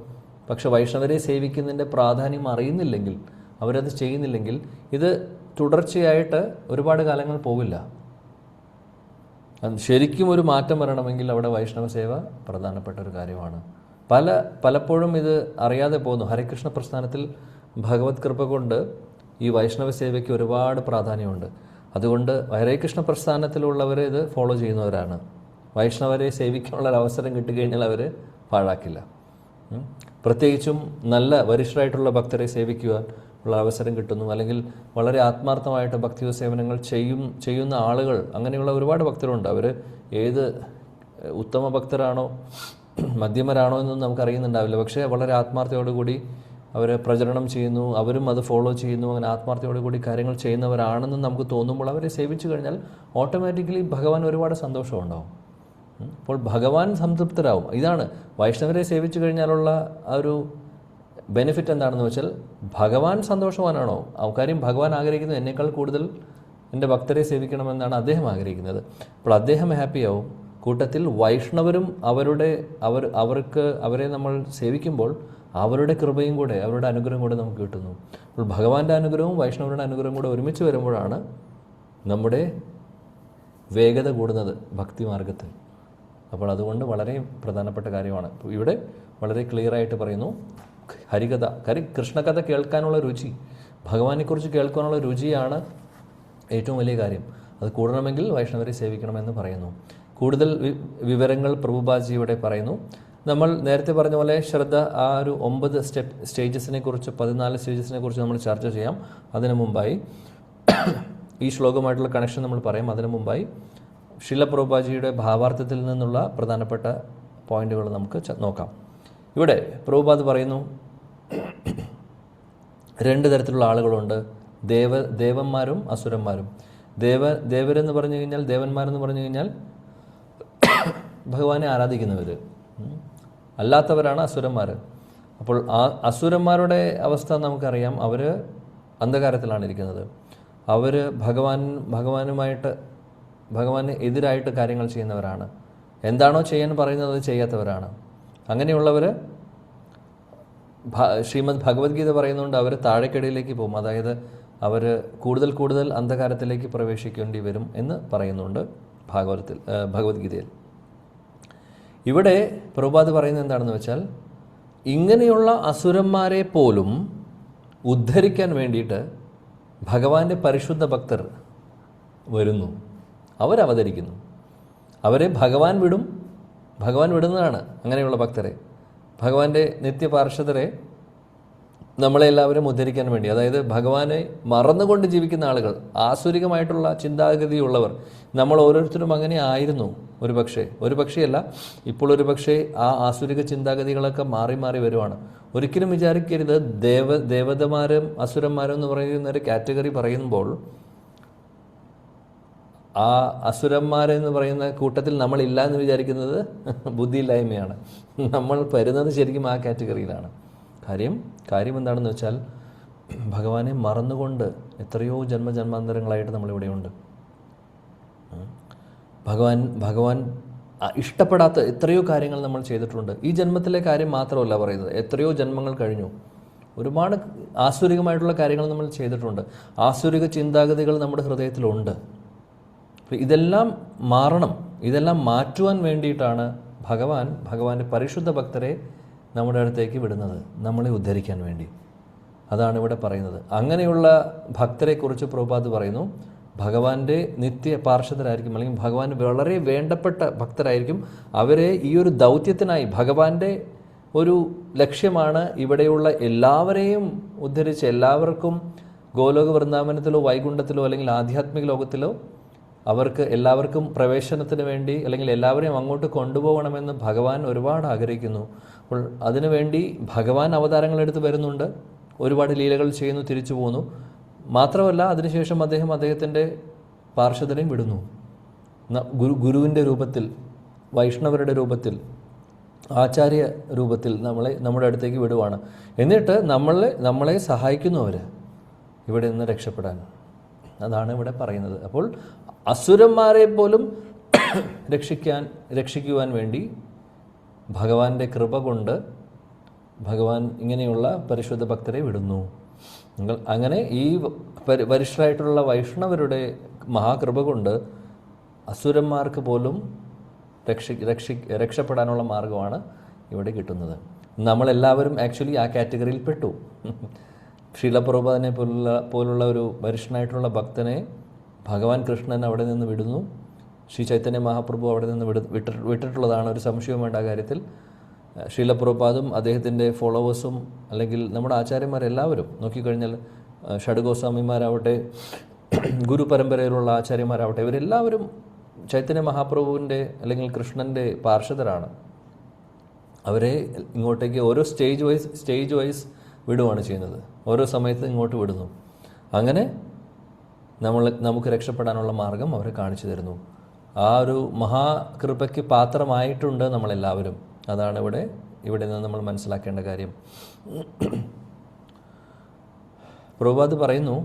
പക്ഷെ വൈഷ്ണവരെ സേവിക്കുന്നതിൻ്റെ പ്രാധാന്യം അറിയുന്നില്ലെങ്കിൽ, അവരത് ചെയ്യുന്നില്ലെങ്കിൽ ഇത് തുടർച്ചയായിട്ട് ഒരുപാട് കാലങ്ങൾ പോവില്ല. ശരിക്കും ഒരു മാറ്റം വരണമെങ്കിൽ അവിടെ വൈഷ്ണവ സേവ പ്രധാനപ്പെട്ട ഒരു കാര്യമാണ്. പലപ്പോഴും ഇത് അറിയാതെ പോകുന്നു. ഹരേകൃഷ്ണ പ്രസ്ഥാനത്തിൽ ഭഗവത് കൃപ കൊണ്ട് ഈ വൈഷ്ണവ സേവയ്ക്ക് ഒരുപാട് പ്രാധാന്യമുണ്ട്. അതുകൊണ്ട് ഹരേകൃഷ്ണ പ്രസ്ഥാനത്തിലുള്ളവർ ഇത് ഫോളോ ചെയ്യുന്നവരാണ്. വൈഷ്ണവരെ സേവിക്കാനുള്ള ഒരു അവസരം കിട്ടിക്കഴിഞ്ഞാൽ അവർ പാഴാക്കില്ല. പ്രത്യേകിച്ചും നല്ല വരിഷ്ഠരായിട്ടുള്ള ഭക്തരെ സേവിക്കുവാൻ ഉള്ള അവസരം കിട്ടുന്നു, അല്ലെങ്കിൽ വളരെ ആത്മാർത്ഥമായിട്ട് ഭക്തി സേവനങ്ങൾ ചെയ്യുന്ന ആളുകൾ, അങ്ങനെയുള്ള ഒരുപാട് ഭക്തരുണ്ട്. അവർ ഏത് ഉത്തമ ഭക്തരാണോ മധ്യമരാണോ എന്നൊന്നും നമുക്കറിയുന്നുണ്ടാവില്ല. പക്ഷേ വളരെ ആത്മാർത്ഥയോടുകൂടി അവർ പ്രചരണം ചെയ്യുന്നു, അവരും അത് ഫോളോ ചെയ്യുന്നു. അങ്ങനെ ആത്മാർത്ഥയോടുകൂടി കാര്യങ്ങൾ ചെയ്യുന്നവരാണെന്ന് നമുക്ക് തോന്നുമ്പോൾ അവരെ സേവിച്ചു കഴിഞ്ഞാൽ ഓട്ടോമാറ്റിക്കലി ഭഗവാൻ ഒരുപാട് സന്തോഷമുണ്ടാവും. അപ്പോൾ ഭഗവാൻ സംതൃപ്തരാകും. ഇതാണ് വൈഷ്ണവരെ സേവിച്ചു കഴിഞ്ഞാലുള്ള ആ ഒരു ബെനിഫിറ്റ്. എന്താണെന്ന് വെച്ചാൽ ഭഗവാൻ സന്തോഷവാനാണോ, കാര്യം ഭഗവാൻ ആഗ്രഹിക്കുന്നത് എന്നേക്കാൾ കൂടുതൽ എൻ്റെ ഭക്തരെ സേവിക്കണമെന്നാണ് അദ്ദേഹം ആഗ്രഹിക്കുന്നത്. അപ്പോൾ അദ്ദേഹം ഹാപ്പിയാവും. കൂട്ടത്തിൽ വൈഷ്ണവരും അവരെ നമ്മൾ സേവിക്കുമ്പോൾ അവരുടെ കൃപയും കൂടെ, അവരുടെ അനുഗ്രഹം കൂടെ നമുക്ക് കിട്ടുന്നു. അപ്പോൾ ഭഗവാന്റെ അനുഗ്രഹവും വൈഷ്ണവരുടെ അനുഗ്രഹവും കൂടെ ഒരുമിച്ച് വരുമ്പോഴാണ് നമ്മുടെ വേഗത കൂടുന്നത് ഭക്തിമാർഗത്തിൽ. അപ്പോൾ അതുകൊണ്ട് വളരെ പ്രധാനപ്പെട്ട കാര്യമാണ്. ഇവിടെ വളരെ ക്ലിയറായിട്ട് പറയുന്നു, ഹരികഥ, കൃഷ്ണകഥ കേൾക്കാനുള്ള രുചി, ഭഗവാനെക്കുറിച്ച് കേൾക്കാനുള്ള രുചിയാണ് ഏറ്റവും വലിയ കാര്യം. അത് കൂടണമെങ്കിൽ വൈഷ്ണവരെ സേവിക്കണമെന്ന് പറയുന്നു. കൂടുതൽ വിവരങ്ങൾ പ്രഭുപാദ്ജിയുടെ പറയുന്നു. നമ്മൾ നേരത്തെ പറഞ്ഞ പോലെ ശ്രദ്ധ ആ ഒരു 9 സ്റ്റേജസിനെ കുറിച്ച്, 14 സ്റ്റേജസിനെ കുറിച്ച് നമ്മൾ ചർച്ച ചെയ്യാം. അതിനു മുമ്പായി ഈ ശ്ലോകമായിട്ടുള്ള കണക്ഷൻ നമ്മൾ പറയും. അതിനു മുമ്പായി ശില പ്രഭുപാദ്ജിയുടെ ഭാവാർത്ഥത്തിൽ നിന്നുള്ള പ്രധാനപ്പെട്ട പോയിന്റുകൾ നമുക്ക് നോക്കാം. ഇവിടെ പ്രഭുപാദ് പറയുന്നു, 2 തരത്തിലുള്ള ആളുകളുണ്ട്, ദേവന്മാരും അസുരന്മാരും. ദേവരെന്ന് പറഞ്ഞു കഴിഞ്ഞാൽ, ദേവന്മാരെന്ന് പറഞ്ഞു കഴിഞ്ഞാൽ ഭഗവാനെ ആരാധിക്കുന്നവർ, അല്ലാത്തവരാണ് അസുരന്മാർ. അപ്പോൾ ആ അസുരന്മാരുടെ അവസ്ഥ നമുക്കറിയാം. അവർ അന്ധകാരത്തിലാണ് ഇരിക്കുന്നത്. അവർ ഭഗവാന് എതിരായിട്ട് കാര്യങ്ങൾ ചെയ്യുന്നവരാണ്. എന്താണോ ചെയ്യാൻ പറയുന്നത് അത് ചെയ്യാത്തവരാണ്. അങ്ങനെയുള്ളവർ ശ്രീമദ് ഭഗവത്ഗീത പറയുന്നുണ്ട്, അവർ താഴേക്കടിയിലേക്ക് പോകും. അതായത് അവർ കൂടുതൽ അന്ധകാരത്തിലേക്ക് പ്രവേശിക്കേണ്ടി വരും എന്ന് പറയുന്നുണ്ട് ഭഗവത്ഗീതയിൽ. ഇവിടെ പ്രഭുപാദ് പറയുന്നത് എന്താണെന്ന് വെച്ചാൽ, ഇങ്ങനെയുള്ള അസുരന്മാരെ പോലും ഉദ്ധരിക്കാൻ വേണ്ടിയിട്ട് ഭഗവാന്റെ പരിശുദ്ധ ഭക്തർ വരുന്നു, അവരവതരിക്കുന്നു. അവരെ ഭഗവാൻ വിടുന്നതാണ് അങ്ങനെയുള്ള ഭക്തരെ. ഭഗവാന്റെ നിത്യപാർഷദരെ, നമ്മളെല്ലാവരും ഉദ്ധരിക്കാൻ വേണ്ടി, അതായത് ഭഗവാനെ മറന്നുകൊണ്ട് ജീവിക്കുന്ന ആളുകൾ, ആസുരികമായിട്ടുള്ള ചിന്താഗതിയുള്ളവർ, നമ്മൾ ഓരോരുത്തരും അങ്ങനെ ആയിരുന്നു. ഒരു പക്ഷേയല്ല, ഇപ്പോൾ ഒരു പക്ഷേ ആ ആസുരിക ചിന്താഗതികളൊക്കെ മാറി വരുവാണ്. ഒരിക്കലും വിചാരിക്കരുത് ദേവതമാരും അസുരന്മാരും എന്ന് പറയുന്ന ഒരു കാറ്റഗറി പറയുമ്പോൾ ആ അസുരന്മാരെന്ന് പറയുന്ന കൂട്ടത്തിൽ നമ്മളില്ല എന്ന് വിചാരിക്കുന്നത് ബുദ്ധിയില്ലായ്മയാണ്. നമ്മൾ വരുന്നത് ശരിക്കും ആ കാറ്റഗറിയിലാണ്. കാര്യം എന്താണെന്ന് വെച്ചാൽ, ഭഗവാനെ മറന്നുകൊണ്ട് എത്രയോ ജന്മജന്മാന്തരങ്ങളായിട്ട് നമ്മളിവിടെയുണ്ട്. ഭഗവാൻ ഇഷ്ടപ്പെടാത്ത എത്രയോ കാര്യങ്ങൾ നമ്മൾ ചെയ്തിട്ടുണ്ട്. ഈ ജന്മത്തിലെ കാര്യം മാത്രമല്ല പറയുന്നത്, എത്രയോ ജന്മങ്ങൾ കഴിഞ്ഞു. ഒരുപാട് ആസുരികമായിട്ടുള്ള കാര്യങ്ങൾ നമ്മൾ ചെയ്തിട്ടുണ്ട്. ആസുരിക ചിന്താഗതികൾ നമ്മുടെ ഹൃദയത്തിലുണ്ട്. ഇതെല്ലാം മാറണം. ഇതെല്ലാം മാറ്റുവാൻ വേണ്ടിയിട്ടാണ് ഭഗവാന്റെ പരിശുദ്ധ ഭക്തരെ നമ്മുടെ അടുത്തേക്ക് വിടുന്നത്, നമ്മളെ ഉദ്ധരിക്കാൻ വേണ്ടി. അതാണ് ഇവിടെ പറയുന്നത്. അങ്ങനെയുള്ള ഭക്തരെക്കുറിച്ച് പ്രഭുപാദ് പറയുന്നു, ഭഗവാന്റെ നിത്യ പാർഷദരായിരിക്കും, അല്ലെങ്കിൽ ഭഗവാന് വളരെ വേണ്ടപ്പെട്ട ഭക്തരായിരിക്കും. അവരെ ഈ ഒരു ദൗത്യത്തിനായി, ഭഗവാന്റെ ഒരു ലക്ഷ്യമാണ് ഇവിടെയുള്ള എല്ലാവരെയും ഉദ്ധരിച്ച് എല്ലാവർക്കും ഗോലോക വൃന്ദാവനത്തിലോ വൈകുണ്ഠത്തിലോ അല്ലെങ്കിൽ ആധ്യാത്മിക ലോകത്തിലോ അവർക്ക് എല്ലാവർക്കും പ്രവേശനത്തിന് വേണ്ടി, അല്ലെങ്കിൽ എല്ലാവരെയും അങ്ങോട്ട് കൊണ്ടുപോകണമെന്ന് ഭഗവാൻ ഒരുപാട് ആഗ്രഹിക്കുന്നു. അപ്പോൾ അതിനുവേണ്ടി ഭഗവാൻ അവതാരങ്ങളെടുത്ത് വരുന്നുണ്ട്, ഒരുപാട് ലീലകൾ ചെയ്യുന്നു, തിരിച്ചു പോകുന്നു. മാത്രമല്ല അതിനുശേഷം അദ്ദേഹത്തിൻ്റെ പാർഷദരെയും വിടുന്നു. ഗുരുവിൻ്റെ രൂപത്തിൽ, വൈഷ്ണവരുടെ രൂപത്തിൽ, ആചാര്യ രൂപത്തിൽ നമ്മുടെ അടുത്തേക്ക് വിടുവാണ്. എന്നിട്ട് നമ്മളെ സഹായിക്കുന്നു അവർ ഇവിടെ നിന്ന് രക്ഷപ്പെടാൻ. അതാണ് ഇവിടെ പറയുന്നത്. അപ്പോൾ അസുരന്മാരെ പോലും രക്ഷിക്കുവാൻ വേണ്ടി ഭഗവാന്റെ കൃപ കൊണ്ട് ഭഗവാൻ ഇങ്ങനെയുള്ള പരിശുദ്ധ ഭക്തരെ വിടുന്നു. അങ്ങനെ ഈ വരിഷ്ഠരായിട്ടുള്ള വൈഷ്ണവരുടെ മഹാകൃപ കൊണ്ട് അസുരന്മാർക്ക് പോലും രക്ഷപ്പെടാനുള്ള മാർഗമാണ് ഇവിടെ കിട്ടുന്നത്. നമ്മളെല്ലാവരും ആക്ച്വലി ആ കാറ്റഗറിയിൽ പെട്ടു. ശീലപ്രഭുപാദിനെ പോലുള്ള ഒരു വരിഷ്ഠനായിട്ടുള്ള ഭക്തനെ ഭഗവാൻ കൃഷ്ണൻ അവിടെ നിന്ന് വിടുന്നു. ശ്രീ ചൈതന്യ മഹാപ്രഭു അവിടെ നിന്ന് വിട്ടിട്ടുള്ളതാണ്, ഒരു സംശയവും വേണ്ട കാര്യത്തിൽ. ശീലപ്രഭുപാദും അദ്ദേഹത്തിൻ്റെ ഫോളോവേഴ്സും അല്ലെങ്കിൽ നമ്മുടെ ആചാര്യന്മാരെല്ലാവരും നോക്കിക്കഴിഞ്ഞാൽ, ഷഡ്ഗോസ്വാമിമാരാവട്ടെ, ഗുരു പരമ്പരയിലുള്ള ആചാര്യന്മാരാവട്ടെ, ഇവരെല്ലാവരും ചൈതന്യ മഹാപ്രഭുവിൻ്റെ അല്ലെങ്കിൽ കൃഷ്ണൻ്റെ പാർഷദരാണ്. അവരെ ഇങ്ങോട്ടേക്ക് ഓരോ സ്റ്റേജ് വൈസ് വിടുകയാണ് ചെയ്യുന്നത്. ഓരോ സമയത്ത് ഇങ്ങോട്ട് വിടുന്നു. അങ്ങനെ നമുക്ക് രക്ഷപ്പെടാനുള്ള മാർഗം അവരെ കാണിച്ചു തരുന്നു. ആ ഒരു മഹാകൃപയ്ക്ക് പാത്രമായിട്ടുണ്ട് നമ്മളെല്ലാവരും. അതാണ് ഇവിടെ നിന്ന് നമ്മൾ മനസ്സിലാക്കേണ്ട കാര്യം. പ്രഭുപാദ് പറയുന്നു,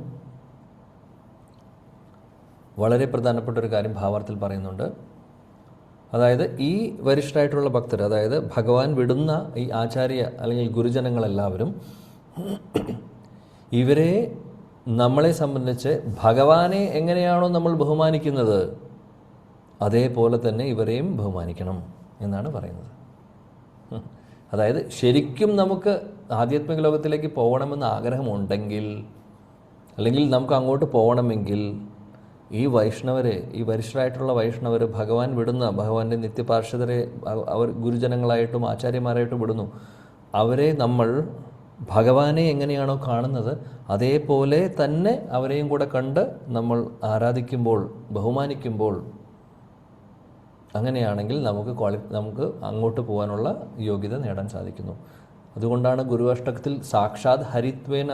വളരെ പ്രധാനപ്പെട്ട ഒരു കാര്യം ഭാവാർത്ഥത്തിൽ പറയുന്നുണ്ട്. അതായത് ഈ വരിഷ്ഠരായിട്ടുള്ള ഭക്തർ, അതായത് ഭഗവാൻ വിടുന്ന ഈ ആചാര്യ അല്ലെങ്കിൽ ഗുരുജനങ്ങളെല്ലാവരും ഇവരെ നമ്മളെ സംബന്ധിച്ച് ഭഗവാനെ എങ്ങനെയാണോ നമ്മൾ ബഹുമാനിക്കുന്നത് അതേപോലെ തന്നെ ഇവരെയും ബഹുമാനിക്കണം എന്നാണ് പറയുന്നത്. അതായത് ശരിക്കും നമുക്ക് ആധ്യാത്മിക ലോകത്തിലേക്ക് പോകണമെന്ന് ആഗ്രഹമുണ്ടെങ്കിൽ, അല്ലെങ്കിൽ നമുക്ക് അങ്ങോട്ട് പോകണമെങ്കിൽ ഈ വൈഷ്ണവരെ, ഈ വരിഷ്ഠരായിട്ടുള്ള വൈഷ്ണവർ ഭഗവാൻ വിടുന്ന ഭഗവാന്റെ നിത്യപാർഷദരെ അവർ ഗുരുജനങ്ങളായിട്ടും ആചാര്യന്മാരായിട്ടും വിടുന്നു. അവരെ നമ്മൾ ഭഗവാനെ എങ്ങനെയാണോ കാണുന്നത് അതേപോലെ തന്നെ അവരെയും കൂടെ കണ്ട് നമ്മൾ ആരാധിക്കുമ്പോൾ, ബഹുമാനിക്കുമ്പോൾ, അങ്ങനെയാണെങ്കിൽ നമുക്ക് അങ്ങോട്ട് പോകാനുള്ള യോഗ്യത നേടാൻ സാധിക്കുന്നു. അതുകൊണ്ടാണ് ഗുരുവാഷ്ടകത്തിൽ സാക്ഷാത് ഹരിത്വേന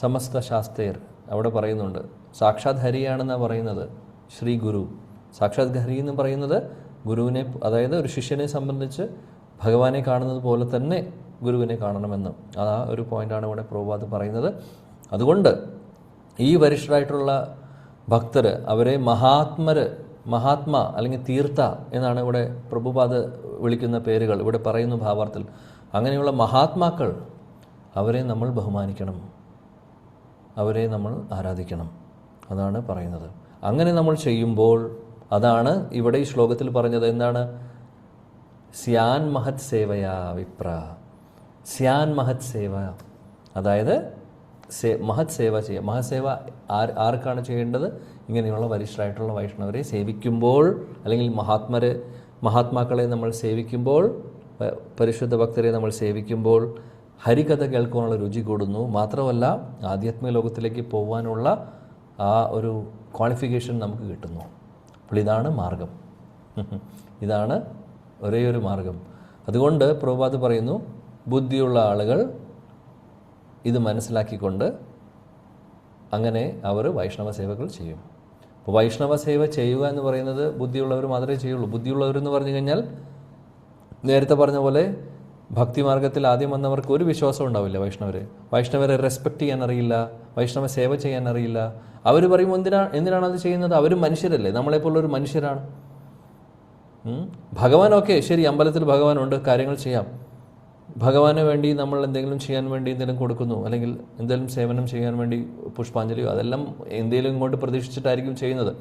സമസ്ത ശാസ്ത്രേർ അവിടെ പറയുന്നുണ്ട്. സാക്ഷാത് ഹരിയാണെന്നാണ് പറയുന്നത് ശ്രീ ഗുരു. സാക്ഷാത് ഹരി എന്ന് പറയുന്നത് ഗുരുവിനെ, അതായത് ഒരു ശിഷ്യനെ സംബന്ധിച്ച് ഭഗവാനെ കാണുന്നത് പോലെ തന്നെ ഗുരുവിനെ കാണണമെന്ന്. ആ ഒരു പോയിൻ്റാണ് ഇവിടെ പ്രഭുപാദ് പറയുന്നത്. അതുകൊണ്ട് ഈ വരിഷ്ഠരായിട്ടുള്ള ഭക്തർ, അവരെ മഹാത്മ അല്ലെങ്കിൽ തീർത്ഥ എന്നാണ് ഇവിടെ പ്രഭുപാദ് വിളിക്കുന്ന പേരുകൾ ഇവിടെ പറയുന്നു ഭാവാർത്ഥത്തിൽ. അങ്ങനെയുള്ള മഹാത്മാക്കൾ, അവരെ നമ്മൾ ബഹുമാനിക്കണം, അവരെ നമ്മൾ ആരാധിക്കണം. അതാണ് പറയുന്നത്. അങ്ങനെ നമ്മൾ ചെയ്യുമ്പോൾ, അതാണ് ഇവിടെ ഈ ശ്ലോകത്തിൽ പറഞ്ഞത്. എന്താണ്? സ്യാൻ മഹത് സേവയാ വിപ്ര. സ്യാൻ മഹത് സേവ, അതായത് മഹത് സേവ ചെയ്യുക. മഹത് സേവ ആർക്കാണ് ചെയ്യേണ്ടത്? ഇങ്ങനെയുള്ള വരിഷ്ഠരായിട്ടുള്ള വൈഷ്ണവരെ സേവിക്കുമ്പോൾ, അല്ലെങ്കിൽ മഹാത്മാക്കളെ നമ്മൾ സേവിക്കുമ്പോൾ, പരിശുദ്ധ ഭക്തരെ നമ്മൾ സേവിക്കുമ്പോൾ ഹരികഥ കേൾക്കാനുള്ള രുചി കൂടുന്നു. മാത്രമല്ല ആധ്യാത്മിക ലോകത്തിലേക്ക് പോകാനുള്ള ആ ഒരു ക്വാളിഫിക്കേഷൻ നമുക്ക് കിട്ടുന്നു. അപ്പോൾ ഇതാണ് മാർഗം, ഇതാണ് ഒരേ ഒരു മാർഗം. അതുകൊണ്ട് പ്രഭുപാദ് പറയുന്നു, ബുദ്ധിയുള്ള ആളുകൾ ഇത് മനസ്സിലാക്കിക്കൊണ്ട് അങ്ങനെ അവർ വൈഷ്ണവ സേവകൾ ചെയ്യും. അപ്പോൾ വൈഷ്ണവ സേവ ചെയ്യുക എന്ന് പറയുന്നത് ബുദ്ധിയുള്ളവർ മാത്രമേ ചെയ്യുള്ളൂ. ബുദ്ധിയുള്ളവരെന്ന് പറഞ്ഞു കഴിഞ്ഞാൽ നേരത്തെ പറഞ്ഞ പോലെ ഭക്തിമാർഗത്തിൽ ആദ്യം വന്നവർക്ക് ഒരു വിശ്വാസം ഉണ്ടാവില്ല. വൈഷ്ണവരെ റെസ്പെക്റ്റ് ചെയ്യാൻ അറിയില്ല, വൈഷ്ണവ സേവ ചെയ്യാൻ അറിയില്ല. അവർ പറയുമ്പോൾ എന്തിനാണ് അത് ചെയ്യുന്നത്? അവരും മനുഷ്യരല്ലേ, നമ്മളെപ്പോലുള്ളൊരു മനുഷ്യരാണ്. ഭഗവാൻ ഓക്കെ ശരി, അമ്പലത്തിൽ ഭഗവാനുണ്ട്, കാര്യങ്ങൾ ചെയ്യാം. ഭഗവാന് വേണ്ടി നമ്മൾ എന്തെങ്കിലും ചെയ്യാൻ വേണ്ടി എന്തെങ്കിലും കൊടുക്കുന്നു, അല്ലെങ്കിൽ എന്തെങ്കിലും സേവനം ചെയ്യാൻ വേണ്ടി പുഷ്പാഞ്ജലിയോ, അതെല്ലാം എന്തെങ്കിലും ഇങ്ങോട്ട് പ്രതീക്ഷിച്ചിട്ടായിരിക്കും ചെയ്യുന്നത്.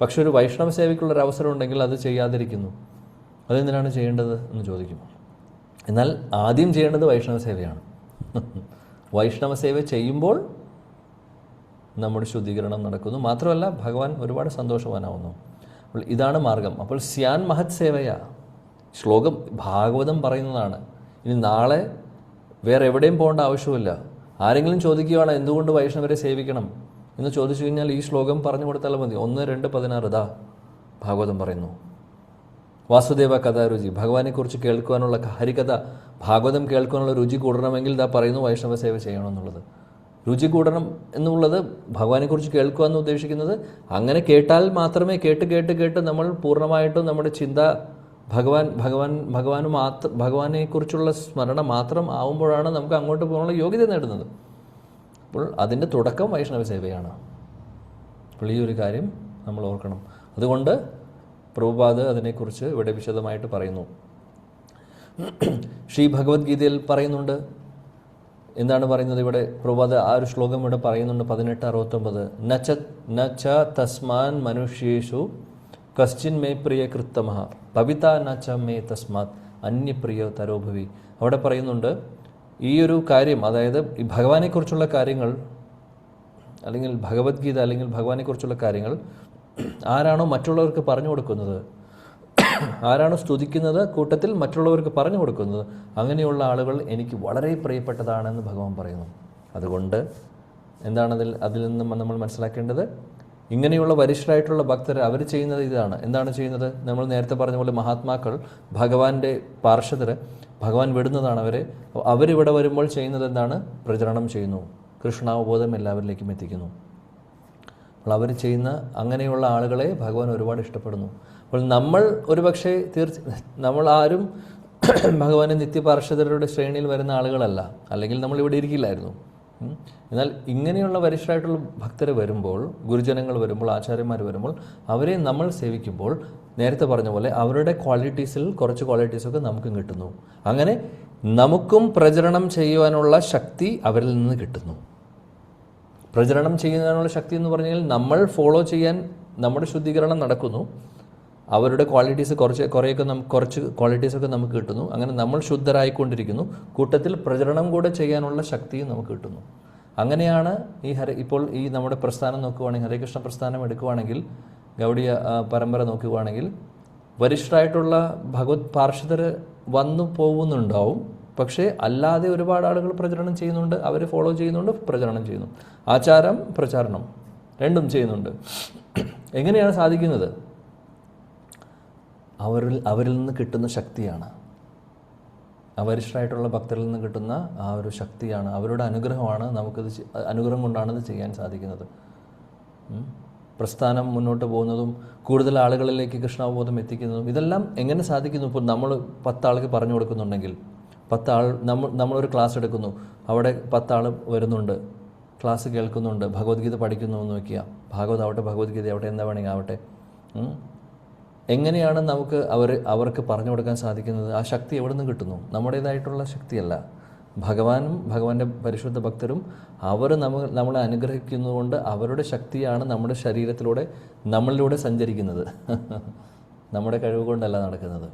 പക്ഷെ ഒരു വൈഷ്ണവ സേവയ്ക്കുള്ളൊരു അവസരം ഉണ്ടെങ്കിൽ അത് ചെയ്യാതിരിക്കുന്നു. അതെന്തിനാണ് ചെയ്യേണ്ടത് എന്ന് ചോദിക്കും. എന്നാൽ ആദ്യം ചെയ്യേണ്ടത് വൈഷ്ണവ സേവയാണ്. വൈഷ്ണവ സേവ ചെയ്യുമ്പോൾ നമ്മുടെ ശുദ്ധീകരണം നടക്കുന്നു. മാത്രമല്ല ഭഗവാൻ ഒരുപാട് സന്തോഷവാനാവുന്നു. അപ്പോൾ ഇതാണ് മാർഗം. അപ്പോൾ സ്യാൻ മഹത് സേവയ ശ്ലോകം ഭാഗവതം പറയുന്നതാണ്. ഇനി നാളെ വേറെ എവിടെയും പോകേണ്ട ആവശ്യമില്ല. ആരെങ്കിലും ചോദിക്കുകയാണ് എന്തുകൊണ്ട് വൈഷ്ണവരെ സേവിക്കണം എന്ന് ചോദിച്ചു കഴിഞ്ഞാൽ ഈ ശ്ലോകം പറഞ്ഞു കൊടുത്താൽ മതി. 1:2:16 ഇതാ ഭാഗവതം പറയുന്നു. വാസുദേവ കഥാരുചി, ഭഗവാനെക്കുറിച്ച് കേൾക്കുവാനുള്ള ഹരികഥ, ഭാഗവതം കേൾക്കുവാനുള്ള രുചി കൂടണമെങ്കിൽ ഇതാ പറയുന്നു വൈഷ്ണവ സേവ ചെയ്യണമെന്നുള്ളത്. രുചി കൂടണം എന്നുള്ളത് ഭഗവാനെക്കുറിച്ച് കേൾക്കുക എന്ന് ഉദ്ദേശിക്കുന്നത് അങ്ങനെ കേട്ടാൽ മാത്രമേ കേട്ട് നമ്മൾ പൂർണ്ണമായിട്ടും നമ്മുടെ ചിന്ത ഭഗവാനെക്കുറിച്ചുള്ള സ്മരണ മാത്രം ആവുമ്പോഴാണ് നമുക്ക് അങ്ങോട്ട് പോകാനുള്ള യോഗ്യത നേടുന്നത്. അപ്പോൾ അതിൻ്റെ തുടക്കം വൈഷ്ണവ സേവയാണ്. അപ്പോൾ ഈ ഒരു കാര്യം നമ്മൾ ഓർക്കണം. അതുകൊണ്ട് പ്രഭുപാദ് അതിനെക്കുറിച്ച് ഇവിടെ വിശദമായിട്ട് പറയുന്നു. ശ്രീ ഭഗവത്ഗീതയിൽ പറയുന്നുണ്ട്. എന്താണ് പറയുന്നത് ഇവിടെ? പ്രഭുപാദ് ആ ഒരു ശ്ലോകം ഇവിടെ പറയുന്നുണ്ട് 1869. നച്ച തസ്മാൻ മനുഷ്യേഷു കശ്ചിൻ മേ പ്രിയ കൃത്തമഃ പവിത നച്ച മേ തസ്മാത് അന്യപ്രിയ തരോഭവി. അവിടെ പറയുന്നുണ്ട് ഈ ഒരു കാര്യം, അതായത് ഈ ഭഗവാനെക്കുറിച്ചുള്ള കാര്യങ്ങൾ അല്ലെങ്കിൽ ഭഗവത്ഗീത അല്ലെങ്കിൽ ഭഗവാനെക്കുറിച്ചുള്ള കാര്യങ്ങൾ ആരാണോ മറ്റുള്ളവർക്ക് പറഞ്ഞു കൊടുക്കുന്നത്, ആരാണോ സ്തുതിക്കുന്നത് കൂട്ടത്തിൽ മറ്റുള്ളവർക്ക് പറഞ്ഞു കൊടുക്കുന്നത്, അങ്ങനെയുള്ള ആളുകൾ എനിക്ക് വളരെ പ്രിയപ്പെട്ടതാണെന്ന് ഭഗവാൻ പറയുന്നു. അതുകൊണ്ട് എന്താണ് അതിൽ നിന്ന് നമ്മൾ മനസ്സിലാക്കേണ്ടത്? ഇങ്ങനെയുള്ള വരിഷ്ഠരായിട്ടുള്ള ഭക്തർ അവർ ചെയ്യുന്നത് ഇതാണ്. എന്താണ് ചെയ്യുന്നത്? നമ്മൾ നേരത്തെ പറഞ്ഞ പോലെ മഹാത്മാക്കൾ, ഭഗവാന്റെ പാർഷദർ, ഭഗവാൻ വിടുന്നതാണ് അവരെ. അവരിവിടെ വരുമ്പോൾ ചെയ്യുന്നത് എന്താണ്? പ്രചരണം ചെയ്യുന്നു, കൃഷ്ണാവബോധം എല്ലാവരിലേക്കും എത്തിക്കുന്നു. അപ്പോൾ അവർ ചെയ്യുന്ന അങ്ങനെയുള്ള ആളുകളെ ഭഗവാൻ ഒരുപാട് ഇഷ്ടപ്പെടുന്നു. അപ്പോൾ നമ്മൾ ഒരുപക്ഷെ നമ്മൾ ആരും ഭഗവാന്റെ നിത്യപാർഷദരുടെ ശ്രേണിയിൽ വരുന്ന ആളുകളല്ല, അല്ലെങ്കിൽ നമ്മളിവിടെ ഇരിക്കില്ലായിരുന്നു. എന്നാൽ ഇങ്ങനെയുള്ള വരിഷ്ഠരായിട്ടുള്ള ഭക്തർ വരുമ്പോൾ, ഗുരുജനങ്ങൾ വരുമ്പോൾ, ആചാര്യന്മാർ വരുമ്പോൾ അവരെ നമ്മൾ സേവിക്കുമ്പോൾ നേരത്തെ പറഞ്ഞ പോലെ അവരുടെ ക്വാളിറ്റീസിൽ കുറച്ച് ക്വാളിറ്റീസൊക്കെ നമുക്കും കിട്ടുന്നു. അങ്ങനെ നമുക്കും പ്രചരണം ചെയ്യുവാനുള്ള ശക്തി അവരിൽ നിന്ന് കിട്ടുന്നു. പ്രചരണം ചെയ്യുന്നതിനുള്ള ശക്തി എന്ന് പറഞ്ഞാൽ നമ്മൾ ഫോളോ ചെയ്യാൻ നമ്മുടെ ശുദ്ധീകരണം നടക്കുന്നു. അവരുടെ ക്വാളിറ്റീസ് കുറച്ച് ക്വാളിറ്റീസൊക്കെ നമുക്ക് കിട്ടുന്നു. അങ്ങനെ നമ്മൾ ശുദ്ധരായിക്കൊണ്ടിരിക്കുന്നു. കൂട്ടത്തിൽ പ്രചരണം കൂടെ ചെയ്യാനുള്ള ശക്തിയും നമുക്ക് കിട്ടുന്നു. അങ്ങനെയാണ് ഇപ്പോൾ ഈ നമ്മുടെ പ്രസ്ഥാനം നോക്കുകയാണെങ്കിൽ, ഹരേകൃഷ്ണ പ്രസ്ഥാനം എടുക്കുകയാണെങ്കിൽ, ഗൗഡിയ പരമ്പര നോക്കുകയാണെങ്കിൽ, വരിഷ്ഠരായിട്ടുള്ള ഭഗവത് പാർഷദർ വന്നു പോകുന്നുണ്ടാവും. പക്ഷേ അല്ലാതെ ഒരുപാട് ആളുകൾ പ്രചരണം ചെയ്യുന്നുണ്ട്, അവർ ഫോളോ ചെയ്യുന്നുണ്ട്, പ്രചരണം ചെയ്യുന്നു. ആചാരം പ്രചാരണം രണ്ടും ചെയ്യുന്നുണ്ട്. എങ്ങനെയാണ് സാധിക്കുന്നത്? അവരിൽ നിന്ന് കിട്ടുന്ന ശക്തിയാണ്, വരിഷ്ഠരായിട്ടുള്ള ഭക്തരിൽ നിന്ന് കിട്ടുന്ന ആ ഒരു ശക്തിയാണ്, അവരുടെ അനുഗ്രഹമാണ്. അനുഗ്രഹം കൊണ്ടാണ് ഇത് ചെയ്യാൻ സാധിക്കുന്നത്. പ്രസ്ഥാനം മുന്നോട്ട് പോകുന്നതും കൂടുതൽ ആളുകളിലേക്ക് കൃഷ്ണാവബോധം എത്തിക്കുന്നതും ഇതെല്ലാം എങ്ങനെ സാധിക്കുന്നു? ഇപ്പോൾ നമ്മൾ 10 ആൾക്ക് പറഞ്ഞു കൊടുക്കുന്നുണ്ടെങ്കിൽ, 10 ആൾ നമ്മളൊരു ക്ലാസ് എടുക്കുന്നു, അവിടെ 10 ആൾ വരുന്നുണ്ട്, ക്ലാസ് കേൾക്കുന്നുണ്ട്, ഭഗവത്ഗീത പഠിക്കുന്നു എന്ന് വയ്ക്കുക. ഭാഗവതാവട്ടെ, ഭഗവത്ഗീത ആവട്ടെ, എന്താ വേണമെങ്കിൽ ആവട്ടെ. എങ്ങനെയാണ് നമുക്ക് അവർക്ക് പറഞ്ഞു കൊടുക്കാൻ സാധിക്കുന്നത്? ആ ശക്തി എവിടെ നിന്ന് കിട്ടുന്നു? നമ്മുടേതായിട്ടുള്ള ശക്തിയല്ല. ഭഗവാനും ഭഗവാന്റെ പരിശുദ്ധ ഭക്തരും അവർ നമ്മളെ അനുഗ്രഹിക്കുന്നതുകൊണ്ട് അവരുടെ ശക്തിയാണ് നമ്മുടെ ശരീരത്തിലൂടെ നമ്മളിലൂടെ സഞ്ചരിക്കുന്നത്. നമ്മുടെ കഴിവ് കൊണ്ടല്ല നടക്കുന്നത്.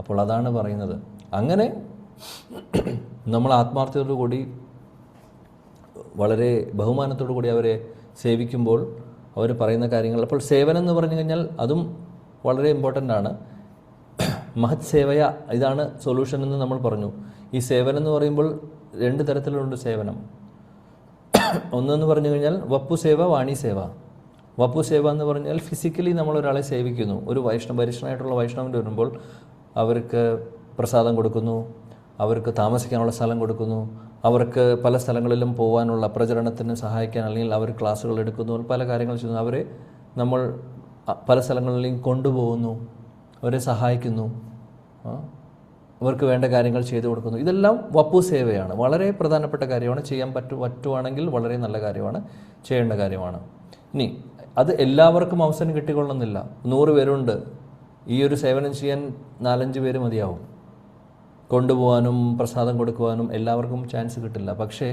അപ്പോൾ അതാണ് പറയുന്നത്. അങ്ങനെ നമ്മൾ ആത്മാർത്ഥതയോടു കൂടി വളരെ ബഹുമാനത്തോടു കൂടി അവരെ സേവിക്കുമ്പോൾ അവർ പറയുന്ന കാര്യങ്ങൾ, അപ്പോൾ സേവനം എന്ന് പറഞ്ഞു കഴിഞ്ഞാൽ അതും വളരെ ഇമ്പോർട്ടൻ്റ് ആണ്. മഹത് സേവയ, ഇതാണ് സൊല്യൂഷൻ എന്ന് നമ്മൾ പറഞ്ഞു. ഈ സേവനം എന്ന് പറയുമ്പോൾ 2 തരത്തിലുണ്ട് സേവനം. ഒന്നെന്ന് പറഞ്ഞു കഴിഞ്ഞാൽ വപ്പു സേവ, വാണി സേവ. വപ്പു സേവ എന്ന് പറഞ്ഞാൽ ഫിസിക്കലി നമ്മളൊരാളെ സേവിക്കുന്നു. ഒരു വരിഷ്ഠനായിട്ടുള്ള വൈഷ്ണവൻ വരുമ്പോൾ അവർക്ക് പ്രസാദം കൊടുക്കുന്നു, അവർക്ക് താമസിക്കാനുള്ള സ്ഥലം കൊടുക്കുന്നു, അവർക്ക് പല സ്ഥലങ്ങളിലും പോകാനുള്ള പ്രചരണത്തിന് സഹായിക്കാൻ, അല്ലെങ്കിൽ അവർ ക്ലാസ്സുകൾ എടുക്കുന്നു, പല കാര്യങ്ങൾ ചെയ്യുന്നു. അവരെ നമ്മൾ പല സ്ഥലങ്ങളിലേക്കും കൊണ്ടുപോകുന്നു, അവരെ സഹായിക്കുന്നു, അവർക്ക് വേണ്ട കാര്യങ്ങൾ ചെയ്തു കൊടുക്കുന്നു. ഇതെല്ലാം വപ്പു സേവയാണ്. വളരെ പ്രധാനപ്പെട്ട കാര്യമാണ്. ചെയ്യാൻ പറ്റുവാണെങ്കിൽ വളരെ നല്ല കാര്യമാണ്, ചെയ്യേണ്ട കാര്യമാണ്. ഇനി അത് എല്ലാവർക്കും അവസരം കിട്ടിക്കൊള്ളുന്നില്ല. 100 പേരുണ്ട്, ഈ ഒരു സേവനം ചെയ്യാൻ 4-5 പേര് മതിയാവും. കൊണ്ടുപോകാനും പ്രസാദം കൊടുക്കുവാനും എല്ലാവർക്കും ചാൻസ് കിട്ടില്ല. പക്ഷേ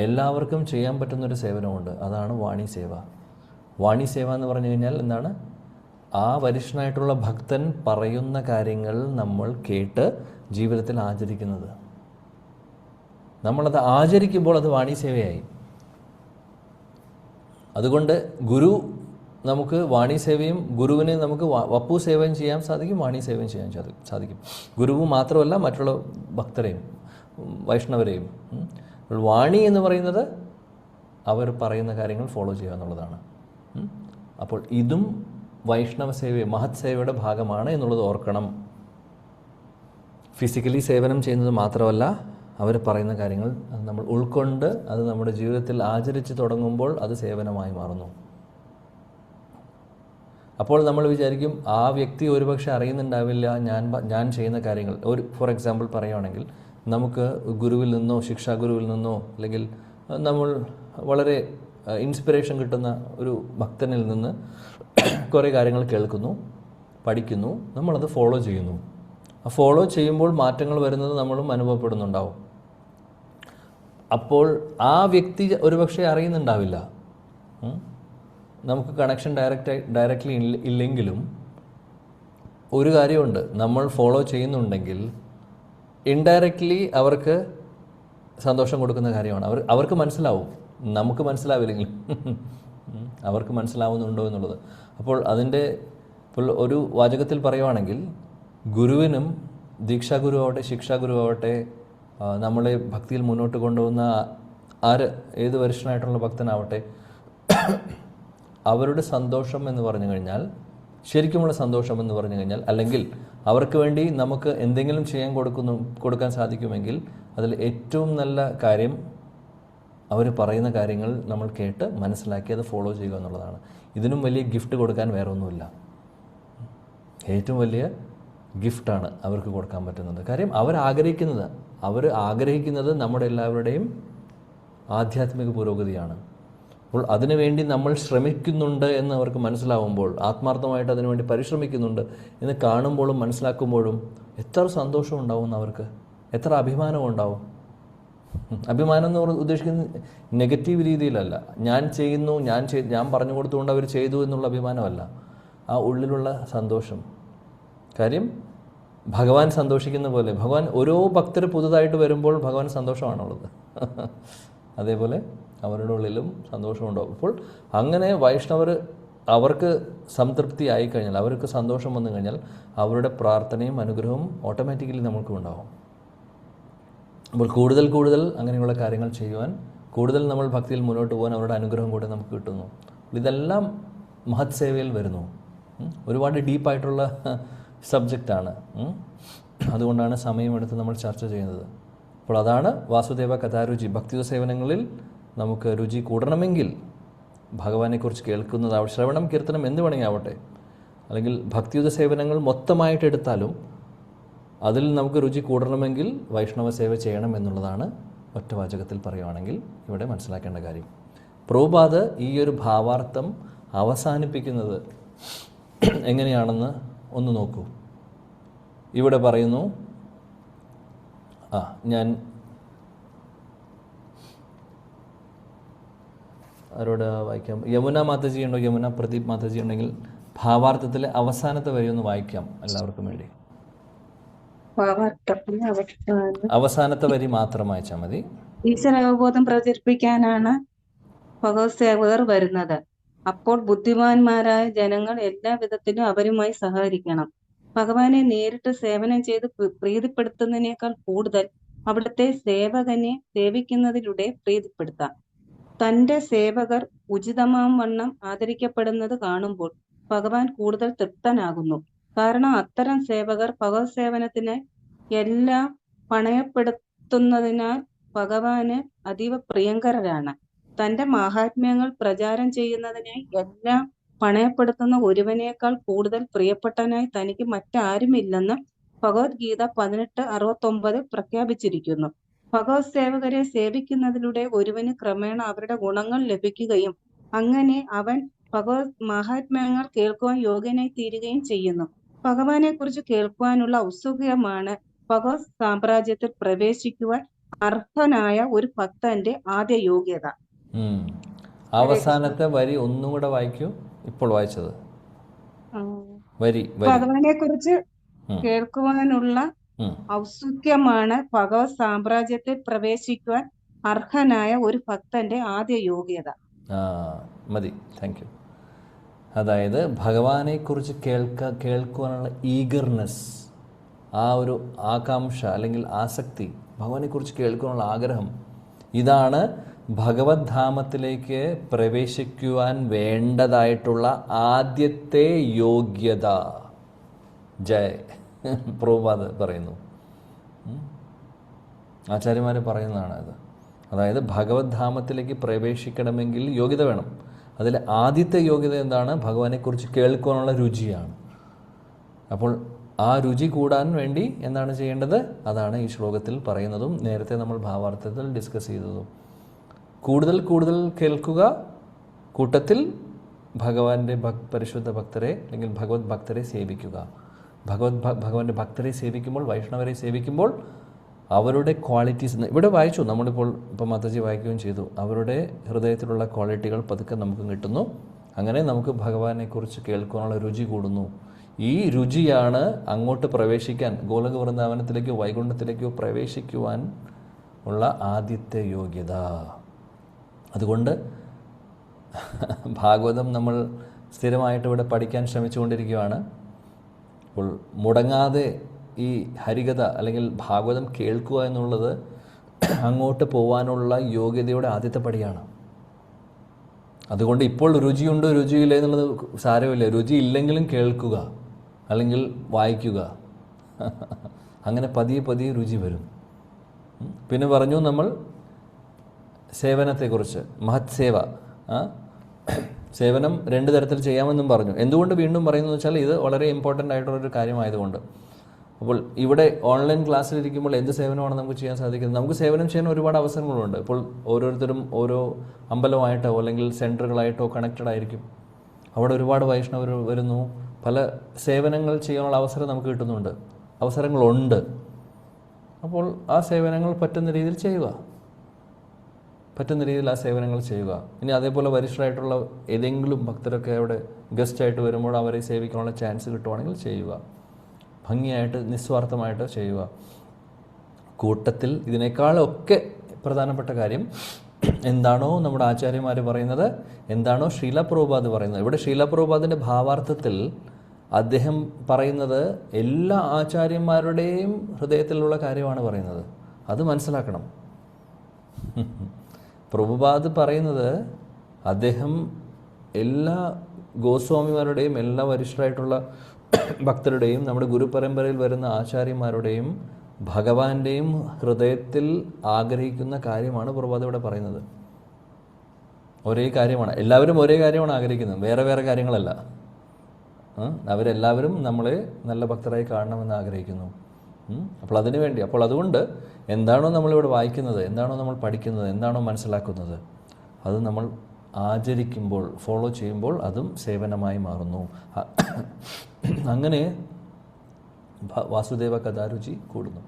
എല്ലാവർക്കും ചെയ്യാൻ പറ്റുന്നൊരു സേവനമുണ്ട്, അതാണ് വാണി സേവ. വാണി സേവ എന്ന് പറഞ്ഞു കഴിഞ്ഞാൽ എന്താണ്? ആ വരിഷ്ഠനായിട്ടുള്ള ഭക്തൻ പറയുന്ന കാര്യങ്ങൾ നമ്മൾ കേട്ട് ജീവിതത്തിൽ ആചരിക്കുന്നത്. നമ്മളത് ആചരിക്കുമ്പോൾ അത് വാണി സേവയായി. അതുകൊണ്ട് ഗുരു നമുക്ക് വാണി സേവയും, ഗുരുവിനെ നമുക്ക് വപ്പു സേവയും ചെയ്യാൻ സാധിക്കും, വാണി സേവയും ചെയ്യാൻ സാധിക്കും. ഗുരുവും മാത്രമല്ല മറ്റുള്ള ഭക്തരെയും വൈഷ്ണവരെയും. വാണി എന്ന് പറയുന്നത് അവർ പറയുന്ന കാര്യങ്ങൾ ഫോളോ ചെയ്യുക എന്നുള്ളതാണ്. അപ്പോൾ ഇതും വൈഷ്ണവ സേവ, മഹത് സേവയുടെ ഭാഗമാണ് എന്നുള്ളത് ഓർക്കണം. ഫിസിക്കലി സേവനം ചെയ്യുന്നത് മാത്രമല്ല, അവർ പറയുന്ന കാര്യങ്ങൾ അത് നമ്മൾ ഉൾക്കൊണ്ട് അത് നമ്മുടെ ജീവിതത്തിൽ ആചരിച്ച് തുടങ്ങുമ്പോൾ അത് സേവനമായി മാറുന്നു. അപ്പോൾ നമ്മൾ വിചാരിക്കും ആ വ്യക്തി ഒരുപക്ഷെ അറിയുന്നുണ്ടാവില്ല ഞാൻ ചെയ്യുന്ന കാര്യങ്ങൾ. ഒരു ഫോർ എക്സാമ്പിൾ പറയുകയാണെങ്കിൽ, നമുക്ക് ഗുരുവിൽ നിന്നോ ശിക്ഷാഗുരുവിൽ നിന്നോ അല്ലെങ്കിൽ നമ്മൾ വളരെ ഇൻസ്പിറേഷൻ കിട്ടുന്ന ഒരു ഭക്തനിൽ നിന്ന് കുറേ കാര്യങ്ങൾ കേൾക്കുന്നു, പഠിക്കുന്നു, നമ്മളത് ഫോളോ ചെയ്യുന്നു. ആ ഫോളോ ചെയ്യുമ്പോൾ മാറ്റങ്ങൾ വരുന്നത് നമ്മളും അനുഭവപ്പെടുന്നുണ്ടാവും. അപ്പോൾ ആ വ്യക്തി ഒരുപക്ഷെ അറിയുന്നുണ്ടാവില്ല. നമുക്ക് കണക്ഷൻ ഡയറക്റ്റ്ലി ഇല്ലെങ്കിലും ഒരു കാര്യമുണ്ട്, നമ്മൾ ഫോളോ ചെയ്യുന്നുണ്ടെങ്കിൽ ഇൻഡയറക്റ്റ്ലി അവർക്ക് സന്തോഷം കൊടുക്കുന്ന കാര്യമാണ്. അവർക്ക് മനസ്സിലാവും, നമുക്ക് മനസ്സിലാവില്ലെങ്കിലും അവർക്ക് മനസ്സിലാവുന്നുണ്ടോ എന്നുള്ളത്. അപ്പോൾ അതിൻ്റെ ഇപ്പോൾ ഒരു വാചകത്തിൽ പറയുവാണെങ്കിൽ, ഗുരുവിനും ദീക്ഷാഗുരു ആവട്ടെ ശിക്ഷാഗുരു ആവട്ടെ നമ്മളെ ഭക്തിയിൽ മുന്നോട്ട് കൊണ്ടുപോകുന്ന ഏത് വരിഷ്ഠനായിട്ടുള്ള ഭക്തനാവട്ടെ, അവരുടെ സന്തോഷം എന്ന് പറഞ്ഞു കഴിഞ്ഞാൽ, ശരിക്കുമുള്ള സന്തോഷം എന്ന് പറഞ്ഞു കഴിഞ്ഞാൽ, അല്ലെങ്കിൽ അവർക്ക് വേണ്ടി നമുക്ക് എന്തെങ്കിലും കൊടുക്കാൻ സാധിക്കുമെങ്കിൽ അതിൽ ഏറ്റവും നല്ല കാര്യം അവർ പറയുന്ന കാര്യങ്ങൾ നമ്മൾ കേട്ട് മനസ്സിലാക്കി അത് ഫോളോ ചെയ്യുക എന്നുള്ളതാണ്. ഇതിനും വലിയ ഗിഫ്റ്റ് കൊടുക്കാൻ വേറെ ഒന്നുമില്ല. ഏറ്റവും വലിയ ഗിഫ്റ്റാണ് അവർക്ക് കൊടുക്കാൻ പറ്റുന്നത്. കാര്യം അവർ ആഗ്രഹിക്കുന്നത് നമ്മുടെ എല്ലാവരുടെയും ആധ്യാത്മിക പുരോഗതിയാണ്. അപ്പോൾ അതിനുവേണ്ടി നമ്മൾ ശ്രമിക്കുന്നുണ്ട് എന്ന് അവർക്ക് മനസ്സിലാവുമ്പോൾ, ആത്മാർത്ഥമായിട്ട് അതിനുവേണ്ടി പരിശ്രമിക്കുന്നുണ്ട് എന്ന് കാണുമ്പോഴും മനസ്സിലാക്കുമ്പോഴും എത്ര സന്തോഷം ഉണ്ടാവും അവർക്ക്, എത്ര അഭിമാനം ഉണ്ടാവും. അഭിമാനം എന്ന് ഉദ്ദേശിക്കുന്നത് നെഗറ്റീവ് രീതിയിലല്ല. ഞാൻ പറഞ്ഞു കൊടുത്തുകൊണ്ട് അവർ ചെയ്തു എന്നുള്ള അഭിമാനമല്ല, ആ ഉള്ളിലുള്ള സന്തോഷം. കാര്യം ഭഗവാൻ സന്തോഷിക്കുന്ന പോലെ, ഭഗവാൻ ഓരോ ഭക്തർ പുതുതായിട്ട് വരുമ്പോൾ ഭഗവാൻ സന്തോഷമാണുള്ളത്. അതേപോലെ അവരുടെ ഉള്ളിലും സന്തോഷമുണ്ടാവും. അപ്പോൾ അങ്ങനെ വൈഷ്ണവർ അവർക്ക് സംതൃപ്തി ആയിക്കഴിഞ്ഞാൽ, അവർക്ക് സന്തോഷം വന്നു കഴിഞ്ഞാൽ അവരുടെ പ്രാർത്ഥനയും അനുഗ്രഹവും ഓട്ടോമാറ്റിക്കലി നമുക്കും ഉണ്ടാവും. അപ്പോൾ കൂടുതൽ അങ്ങനെയുള്ള കാര്യങ്ങൾ ചെയ്യുവാൻ, കൂടുതൽ നമ്മൾ ഭക്തിയിൽ മുന്നോട്ട് പോകാൻ അവരുടെ അനുഗ്രഹം കൂടെ നമുക്ക് കിട്ടുന്നു. ഇതെല്ലാം മഹത് സേവയിൽ വരുന്നു. ഒരുപാട് ഡീപ്പായിട്ടുള്ള സബ്ജക്റ്റാണ്. അതുകൊണ്ടാണ് സമയമെടുത്ത് നമ്മൾ ചർച്ച ചെയ്യുന്നത്. അപ്പോൾ അതാണ് വാസുദേവ കഥാരുചി. ഭക്തിയുത സേവനങ്ങളിൽ നമുക്ക് രുചി കൂടണമെങ്കിൽ ഭഗവാനെക്കുറിച്ച് കേൾക്കുന്നതാവട്ടെ, ശ്രവണം കീർത്തനം എന്ത് വേണമെങ്കിൽ ആവട്ടെ, അല്ലെങ്കിൽ ഭക്തിയുത സേവനങ്ങൾ മൊത്തമായിട്ട് എടുത്താലും അതിൽ നമുക്ക് രുചി കൂടണമെങ്കിൽ വൈഷ്ണവ സേവ ചെയ്യണം എന്നുള്ളതാണ് ഒറ്റ വാചകത്തിൽ പറയുകയാണെങ്കിൽ ഇവിടെ മനസ്സിലാക്കേണ്ട കാര്യം. പ്രഭുപാദ് ഈ ഒരു ഭാവാർത്ഥം അവസാനിപ്പിക്കുന്നത് എങ്ങനെയാണെന്ന് ഒന്ന് നോക്കൂ. ഇവിടെ പറയുന്നു, ഞാൻ ആരോട് വായിക്കാം? യമുന മാതാജി ഉണ്ടോ? യമുന പ്രദീപ് മാതാജി ഉണ്ടെങ്കിൽ ഭാവാർത്ഥത്തിലെ അവസാനത്തെ വരി ഒന്ന് വായിക്കാം എല്ലാവർക്കും വേണ്ടി. അവസാനത്തെ വരി മാത്രം വായിച്ചാൽ മതി. ഈശ്വരാവബോധം പ്രചരിപ്പിക്കാനാണ് ഭഗവത് സേവകർ വരുന്നത്. അപ്പോൾ ബുദ്ധിമാന്മാരായ ജനങ്ങൾ എല്ലാ വിധത്തിലും അവരുമായി സഹകരിക്കണം. ഭഗവാനെ നേരിട്ട് സേവനം ചെയ്ത് പ്രീതിപ്പെടുത്തുന്നതിനേക്കാൾ കൂടുതൽ അവിടുത്തെ സേവകനെ സേവിക്കുന്നതിലൂടെ പ്രീതിപ്പെടുത്താം. തന്റെ സേവകർ ഉചിതമാം വണ്ണം ആദരിക്കപ്പെടുന്നത് കാണുമ്പോൾ ഭഗവാൻ കൂടുതൽ തൃപ്തനാകുന്നു. കാരണം അത്തരം സേവകർ ഭഗവത് സേവനത്തിന് എല്ലാം പണയപ്പെടുത്തുന്നതിനാൽ ഭഗവാന് അതീവ പ്രിയങ്കരരാണ്. തന്റെ മഹാത്മ്യങ്ങൾ പ്രചാരം ചെയ്യുന്നതിനായി എല്ലാം പണയപ്പെടുത്തുന്ന ഒരുവനേക്കാൾ കൂടുതൽ പ്രിയപ്പെട്ടനായി തനിക്ക് മറ്റാരുമില്ലെന്ന് ഭഗവത്ഗീത 18:69 പ്രഖ്യാപിച്ചിരിക്കുന്നു. ഭഗവത് സേവകരെ സേവിക്കുന്നതിലൂടെ ഒരുവന് ക്രമേണ അവരുടെ ഗുണങ്ങൾ ലഭിക്കുകയും അങ്ങനെ അവൻ ഭഗവത് മഹാത്മ്യങ്ങൾ കേൾക്കുവാൻ യോഗ്യനായി തീരുകയും ചെയ്യുന്നു. ഭഗവാനെ കുറിച്ച് കേൾക്കുവാനുള്ള ഔത്സുക്യമാണ് ഭഗവത് സാമ്രാജ്യത്തിൽ പ്രവേശിക്കുവാൻ അർഹനായ ഒരു ഭക്തന്റെ ആദ്യ യോഗ്യത. അവസാനത്തെ വരി ഒന്നും കൂടെ വായിക്കൂ. ഇപ്പോൾ വായിച്ചത് ഭഗവാനെ കുറിച്ച് കേൾക്കുവാനുള്ള ഔത്സുക്യമാണ് ഭഗവത് സാമ്രാജ്യത്തിൽ പ്രവേശിക്കുവാൻ അർഹനായ ഒരു ഭക്തന്റെ ആദ്യ യോഗ്യത. മതി, താങ്ക് യു. അതായത് ഭഗവാനെക്കുറിച്ച് കേൾക്കുവാനുള്ള ഈഗർനെസ്, ആ ഒരു ആകാംക്ഷ അല്ലെങ്കിൽ ആസക്തി, ഭഗവാനെക്കുറിച്ച് കേൾക്കുവാനുള്ള ആഗ്രഹം, ഇതാണ് ഭഗവത് ധാമത്തിലേക്ക് പ്രവേശിക്കുവാൻ വേണ്ടതായിട്ടുള്ള ആദ്യത്തെ യോഗ്യത. ജയ് പ്രഭുപാദ് പറയുന്നു. ആചാര്യന്മാർ പറയുന്നതാണ് ഇത്. അതായത് ഭഗവത് ധാമത്തിലേക്ക് പ്രവേശിക്കണമെങ്കിൽ യോഗ്യത വേണം. അതിൽ ആദ്യത്തെ യോഗ്യത എന്താണ്? ഭഗവാനെക്കുറിച്ച് കേൾക്കാനുള്ള രുചിയാണ്. അപ്പോൾ ആ രുചി കൂടാൻ വേണ്ടി എന്താണ് ചെയ്യേണ്ടത്? അതാണ് ഈ ശ്ലോകത്തിൽ പറയുന്നതും നേരത്തെ നമ്മൾ ഭാവാർത്ഥത്തിൽ ഡിസ്കസ് ചെയ്തതും. കൂടുതൽ കൂടുതൽ കേൾക്കുക, കൂട്ടത്തിൽ ഭഗവാന്റെ പരിശുദ്ധ ഭക്തരെ അല്ലെങ്കിൽ ഭഗവത് ഭക്തരെ സേവിക്കുക. ഭഗവാന്റെ ഭക്തരെ സേവിക്കുമ്പോൾ, വൈഷ്ണവരെ സേവിക്കുമ്പോൾ അവരുടെ ക്വാളിറ്റീസ് ഇവിടെ വായിച്ചു, നമ്മളിപ്പോൾ മാതാജി വായിക്കുകയും ചെയ്തു. അവരുടെ ഹൃദയത്തിലുള്ള ക്വാളിറ്റികൾ പതുക്കെ നമുക്ക് കിട്ടുന്നു. അങ്ങനെ നമുക്ക് ഭഗവാനെക്കുറിച്ച് കേൾക്കാനുള്ള രുചി കൂടുന്നു. ഈ രുചിയാണ് അങ്ങോട്ട് പ്രവേശിക്കാൻ, ഗോലക വൃന്ദാവനത്തിലേക്കോ വൈകുണ്ഠത്തിലേക്കോ പ്രവേശിക്കുവാൻ ഉള്ള ആദ്യത്തെ യോഗ്യത. അതുകൊണ്ട് ഭാഗവതം നമ്മൾ സ്ഥിരമായിട്ട് ഇവിടെ പഠിക്കാൻ ശ്രമിച്ചുകൊണ്ടിരിക്കുകയാണ്. അപ്പോൾ മുടങ്ങാതെ ഈ ഹരികഥ അല്ലെങ്കിൽ ഭാഗവതം കേൾക്കുക എന്നുള്ളത് അങ്ങോട്ട് പോകാനുള്ള യോഗ്യതയുടെ ആദ്യത്തെ പടിയാണ്. അതുകൊണ്ട് ഇപ്പോൾ രുചിയുണ്ടോ രുചിയില്ല എന്നുള്ളത് സാരമില്ല. രുചി ഇല്ലെങ്കിലും കേൾക്കുക അല്ലെങ്കിൽ വായിക്കുക. അങ്ങനെ പതിയെ പതിയെ രുചി വരും. പിന്നെ പറഞ്ഞു നമ്മൾ സേവനത്തെക്കുറിച്ച്, മഹത് സേവ. സേവനം 2 തരത്തിൽ ചെയ്യാമെന്നും പറഞ്ഞു. എന്തുകൊണ്ട് വീണ്ടും പറയുന്നത് വെച്ചാൽ ഇത് വളരെ ഇമ്പോർട്ടൻ്റ് ആയിട്ടുള്ളൊരു കാര്യമായതുകൊണ്ട്. അപ്പോൾ ഇവിടെ ഓൺലൈൻ ക്ലാസ്സിലിരിക്കുമ്പോൾ എന്ത് സേവനമാണ് നമുക്ക് ചെയ്യാൻ സാധിക്കുന്നത്? നമുക്ക് സേവനം ചെയ്യാൻ ഒരുപാട് അവസരങ്ങളുണ്ട്. ഇപ്പോൾ ഓരോരുത്തരും ഓരോ അമ്പലമായിട്ടോ അല്ലെങ്കിൽ സെൻറ്ററുകളായിട്ടോ കണക്റ്റഡ് ആയിരിക്കും. അവിടെ ഒരുപാട് വൈഷ്ണവർ വരുന്നു. പല സേവനങ്ങൾ ചെയ്യാനുള്ള അവസരം നമുക്ക് കിട്ടുന്നുണ്ട്, അവസരങ്ങളുണ്ട്. അപ്പോൾ ആ സേവനങ്ങൾ പറ്റുന്ന രീതിയിൽ ചെയ്യുക, പറ്റുന്ന രീതിയിൽ ആ സേവനങ്ങൾ ചെയ്യുക. ഇനി അതേപോലെ വരിഷ്ഠരായിട്ടുള്ള ഏതെങ്കിലും ഭക്തരൊക്കെ അവിടെ ഗസ്റ്റായിട്ട് വരുമ്പോൾ അവരെ സേവിക്കാനുള്ള ചാൻസ് കിട്ടുവാണെങ്കിൽ ചെയ്യുക. ഭംഗിയായിട്ട് നിസ്വാർത്ഥമായിട്ട് ചെയ്യുക. കൂട്ടത്തിൽ ഇതിനേക്കാളൊക്കെ പ്രധാനപ്പെട്ട കാര്യം എന്താണോ നമ്മുടെ ആചാര്യന്മാർ പറയുന്നത്, എന്താണോ ശ്രീല പ്രഭുപാദ് പറയുന്നത്. ഇവിടെ ശ്രീല പ്രഭുപാദിൻ്റെ ഭാവാർത്ഥത്തിൽ അദ്ദേഹം പറയുന്നത് എല്ലാ ആചാര്യന്മാരുടെയും ഹൃദയത്തിലുള്ള കാര്യമാണ് പറയുന്നത്. അത് മനസ്സിലാക്കണം. പ്രഭുപാദ് പറയുന്നത് അദ്ദേഹം എല്ലാ ഗോസ്വാമിമാരുടെയും എല്ലാ വരിഷ്ഠരായിട്ടുള്ള ഭക്തരുടെയും നമ്മുടെ ഗുരുപരമ്പരയിൽ വരുന്ന ആചാര്യന്മാരുടെയും ഭഗവാന്റെയും ഹൃദയത്തിൽ ആഗ്രഹിക്കുന്ന കാര്യമാണ് പ്രഭുപാദ് ഇവിടെ പറയുന്നത്. ഒരേ കാര്യമാണ്, എല്ലാവരും ഒരേ കാര്യമാണ് ആഗ്രഹിക്കുന്നത്, വേറെ വേറെ കാര്യങ്ങളല്ല. അവരെല്ലാവരും നമ്മളെ നല്ല ഭക്തരായി കാണണമെന്ന് ആഗ്രഹിക്കുന്നു. അപ്പോൾ അതിനു വേണ്ടി, അപ്പോൾ അതുകൊണ്ട് എന്താണോ നമ്മളിവിടെ വായിക്കുന്നത്, എന്താണോ നമ്മൾ പഠിക്കുന്നത്, എന്താണോ മനസ്സിലാക്കുന്നത്, അത് നമ്മൾ ആചരിക്കുമ്പോൾ, ഫോളോ ചെയ്യുമ്പോൾ അതും സേവനമായി മാറുന്നു. അങ്ങനെ വാസുദേവ കഥാരുചി കൂടുന്നു.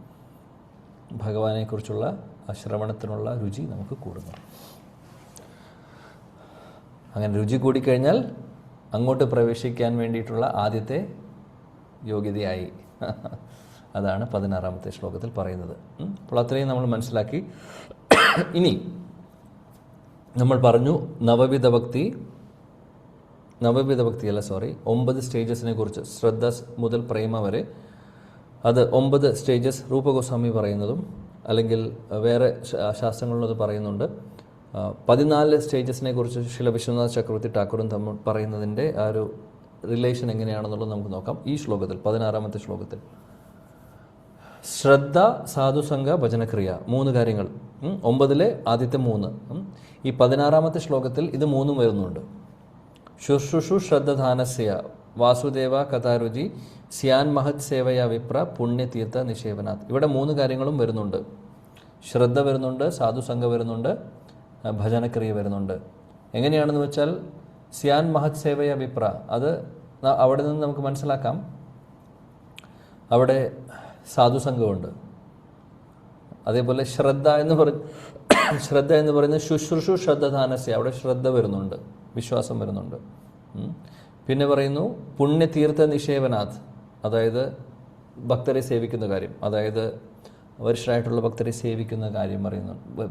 ഭഗവാനെക്കുറിച്ചുള്ള ശ്രവണത്തിനുള്ള രുചി നമുക്ക് കൂടുന്നു. അങ്ങനെ രുചി കൂടിക്കഴിഞ്ഞാൽ അങ്ങോട്ട് പ്രവേശിക്കാൻ വേണ്ടിയിട്ടുള്ള ആദ്യത്തെ യോഗ്യതയായി. അതാണ് 16-ാമത്തെ ശ്ലോകത്തിൽ പറയുന്നത്. അപ്പോൾ അത്രയും നമ്മൾ മനസ്സിലാക്കി. ഇനി നമ്മൾ പറഞ്ഞു നവവിധ ഭക്തി 9 സ്റ്റേജസിനെ കുറിച്ച്. ശ്രദ്ധ മുതൽ പ്രേമ വരെ അത് 9 സ്റ്റേജസ് രൂപഗോസ്വാമി പറയുന്നതും അല്ലെങ്കിൽ വേറെ ശാസ്ത്രങ്ങളിലത് പറയുന്നുണ്ട്. 14 സ്റ്റേജസിനെ കുറിച്ച് ശ്രീല വിശ്വനാഥ് ചക്രവർത്തി ഠാക്കൂറും തമ്മിൽ പറയുന്നതിൻ്റെ ആ ഒരു റിലേഷൻ എങ്ങനെയാണെന്നുള്ളത് നമുക്ക് നോക്കാം. ഈ ശ്ലോകത്തിൽ 16-ാമത്തെ ശ്ലോകത്തിൽ ശ്രദ്ധ, സാധുസംഘ, ഭജനക്രിയ 3 കാര്യങ്ങൾ. 9-ലെ ആദ്യത്തെ 3. ഈ 16-ാമത്തെ ശ്ലോകത്തിൽ ഇത് 3 വരുന്നുണ്ട്. ശുശ്രൂഷു ശ്രദ്ധധാനസ്യ വാസുദേവ കഥാരുചി സ്യാൻ മഹത് സേവയ വിപ്ര പുണ്യതീർത്ഥ നിഷേവനാഥ്. ഇവിടെ 3 കാര്യങ്ങളും വരുന്നുണ്ട്. ശ്രദ്ധ വരുന്നുണ്ട്, സാധുസംഘ വരുന്നുണ്ട്, ഭജനക്രിയ വരുന്നുണ്ട്. എങ്ങനെയാണെന്ന് വെച്ചാൽ സ്യാൻ മഹത് സേവയ വിപ്ര, അത് അവിടെ നിന്ന് നമുക്ക് മനസ്സിലാക്കാം. അവിടെ സാധുസംഘമുണ്ട്. അതേപോലെ ശ്രദ്ധ എന്ന് പറയുന്നത് ശുശ്രൂഷു ശ്രദ്ധധാനസ്യ, അവിടെ ശ്രദ്ധ വരുന്നുണ്ട്, വിശ്വാസം വരുന്നുണ്ട്. പിന്നെ പറയുന്നു പുണ്യതീർത്ഥ നിഷേവനാഥ്, അതായത് ഭക്തരെ സേവിക്കുന്ന കാര്യം, അതായത് വരിഷ്ഠരായിട്ടുള്ള ഭക്തരെ സേവിക്കുന്ന കാര്യം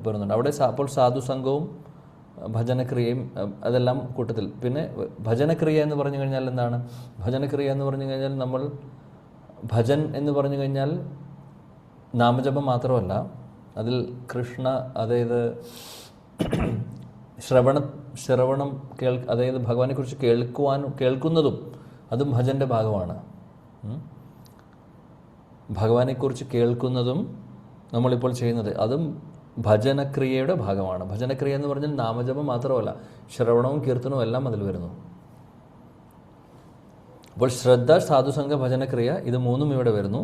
വരുന്നുണ്ട്. അവിടെ അപ്പോൾ സാധുസംഘവും ഭജനക്രിയയും അതെല്ലാം കൂട്ടത്തിൽ. പിന്നെ ഭജനക്രിയ എന്ന് പറഞ്ഞു കഴിഞ്ഞാൽ എന്താണ്? ഭജനക്രിയ എന്ന് പറഞ്ഞു കഴിഞ്ഞാൽ നമ്മൾ ഭജൻ എന്ന് പറഞ്ഞു കഴിഞ്ഞാൽ നാമജപം മാത്രമല്ല, അതിൽ കൃഷ്ണ, അതായത് ശ്രവണം അതായത് ഭഗവാനെക്കുറിച്ച് കേൾക്കുന്നതും അതും ഭജൻ്റെ ഭാഗമാണ്. ഭഗവാനെക്കുറിച്ച് കേൾക്കുന്നതും നമ്മളിപ്പോൾ ചെയ്യുന്നത്, അതും ഭജനക്രിയയുടെ ഭാഗമാണ്. ഭജനക്രിയ എന്ന് പറഞ്ഞാൽ നാമജപം മാത്രമല്ല, ശ്രവണവും കീർത്തനവും എല്ലാം അതിൽ വരുന്നു. അപ്പോൾ ശ്രദ്ധ, സാധുസംഘ, ഭജനക്രിയ, ഇത് മൂന്നും ഇവിടെ വരുന്നു.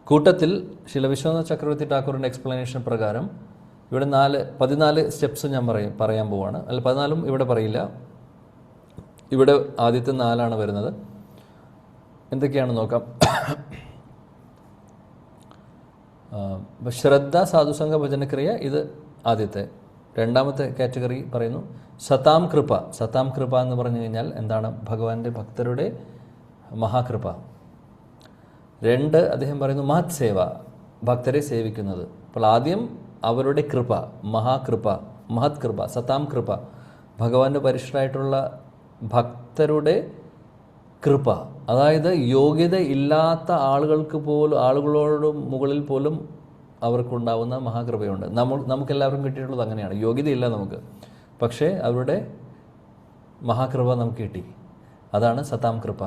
കൂട്ടത്തിൽ ശില വിശ്വനാഥ ചക്രവർത്തി ഠാക്കൂറിൻ്റെ എക്സ്പ്ലനേഷൻ പ്രകാരം ഇവിടെ 14 സ്റ്റെപ്സ് ഞാൻ പറയാൻ പോവാണ്. അല്ല, 14 ഇവിടെ പറയില്ല. ഇവിടെ ആദ്യത്തെ 4 വരുന്നത്. എന്തൊക്കെയാണ് നോക്കാം. ശ്രദ്ധ, സാധുസംഘ, ഭജനക്രിയ, ഇത് ആദ്യത്തെ. രണ്ടാമത്തെ കാറ്റഗറി പറയുന്നു സതാം കൃപ. സതാം കൃപ എന്ന് പറഞ്ഞു കഴിഞ്ഞാൽ എന്താണ്? ഭഗവാന്റെ ഭക്തരുടെ മഹാകൃപ. 2 അദ്ദേഹം പറയുന്നു മഹത് സേവ, ഭക്തരെ സേവിക്കുന്നത്. അപ്പോൾ ആദ്യം അവരുടെ കൃപ, മഹാകൃപ, മഹത് കൃപ, സതാം കൃപ, ഭഗവാന്റെ പരിഷ്ഠരായിട്ടുള്ള ഭക്തരുടെ കൃപ. അതായത് യോഗ്യത ഇല്ലാത്ത ആളുകളോട് മുകളിൽ പോലും അവർക്കുണ്ടാവുന്ന മഹാകൃപയുണ്ട്. നമുക്കെല്ലാവർക്കും കിട്ടിയിട്ടുള്ളത് അങ്ങനെയാണ്. യോഗ്യതയില്ല നമുക്ക്, പക്ഷേ അവരുടെ മഹാകൃപ നമുക്ക് കിട്ടി. അതാണ് സതാം കൃപ.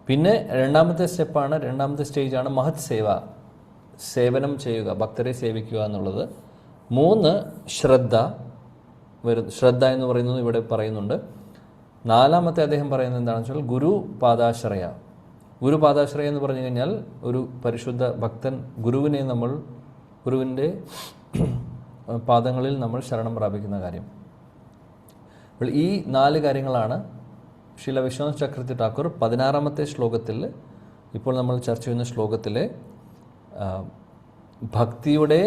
പിന്നെ രണ്ടാമത്തെ സ്റ്റേജാണ് മഹത് സേവ, സേവനം ചെയ്യുക, ഭക്തരെ സേവിക്കുക എന്നുള്ളത്. 3 ശ്രദ്ധ ശ്രദ്ധ എന്ന് പറയുന്നത് ഇവിടെ പറയുന്നുണ്ട്. 4 അദ്ദേഹം പറയുന്നത് എന്താണെന്ന് വെച്ചാൽ ഗുരു പാദാശ്രയ. ഗുരു പാദാശ്രയ എന്ന് പറഞ്ഞു കഴിഞ്ഞാൽ ഒരു പരിശുദ്ധ ഭക്തൻ ഗുരുവിൻ്റെ പാദങ്ങളിൽ നമ്മൾ ശരണം പ്രാപിക്കുന്ന കാര്യം. അപ്പോൾ ഈ 4 കാര്യങ്ങളാണ് ശില വിശ്വനാഥ ചക്രവർത്തി ഠാക്കൂർ 16ാമത്തെ ശ്ലോകത്തിൽ, ഇപ്പോൾ നമ്മൾ ചർച്ച ചെയ്യുന്ന ശ്ലോകത്തിലെ ഭക്തിയുടെ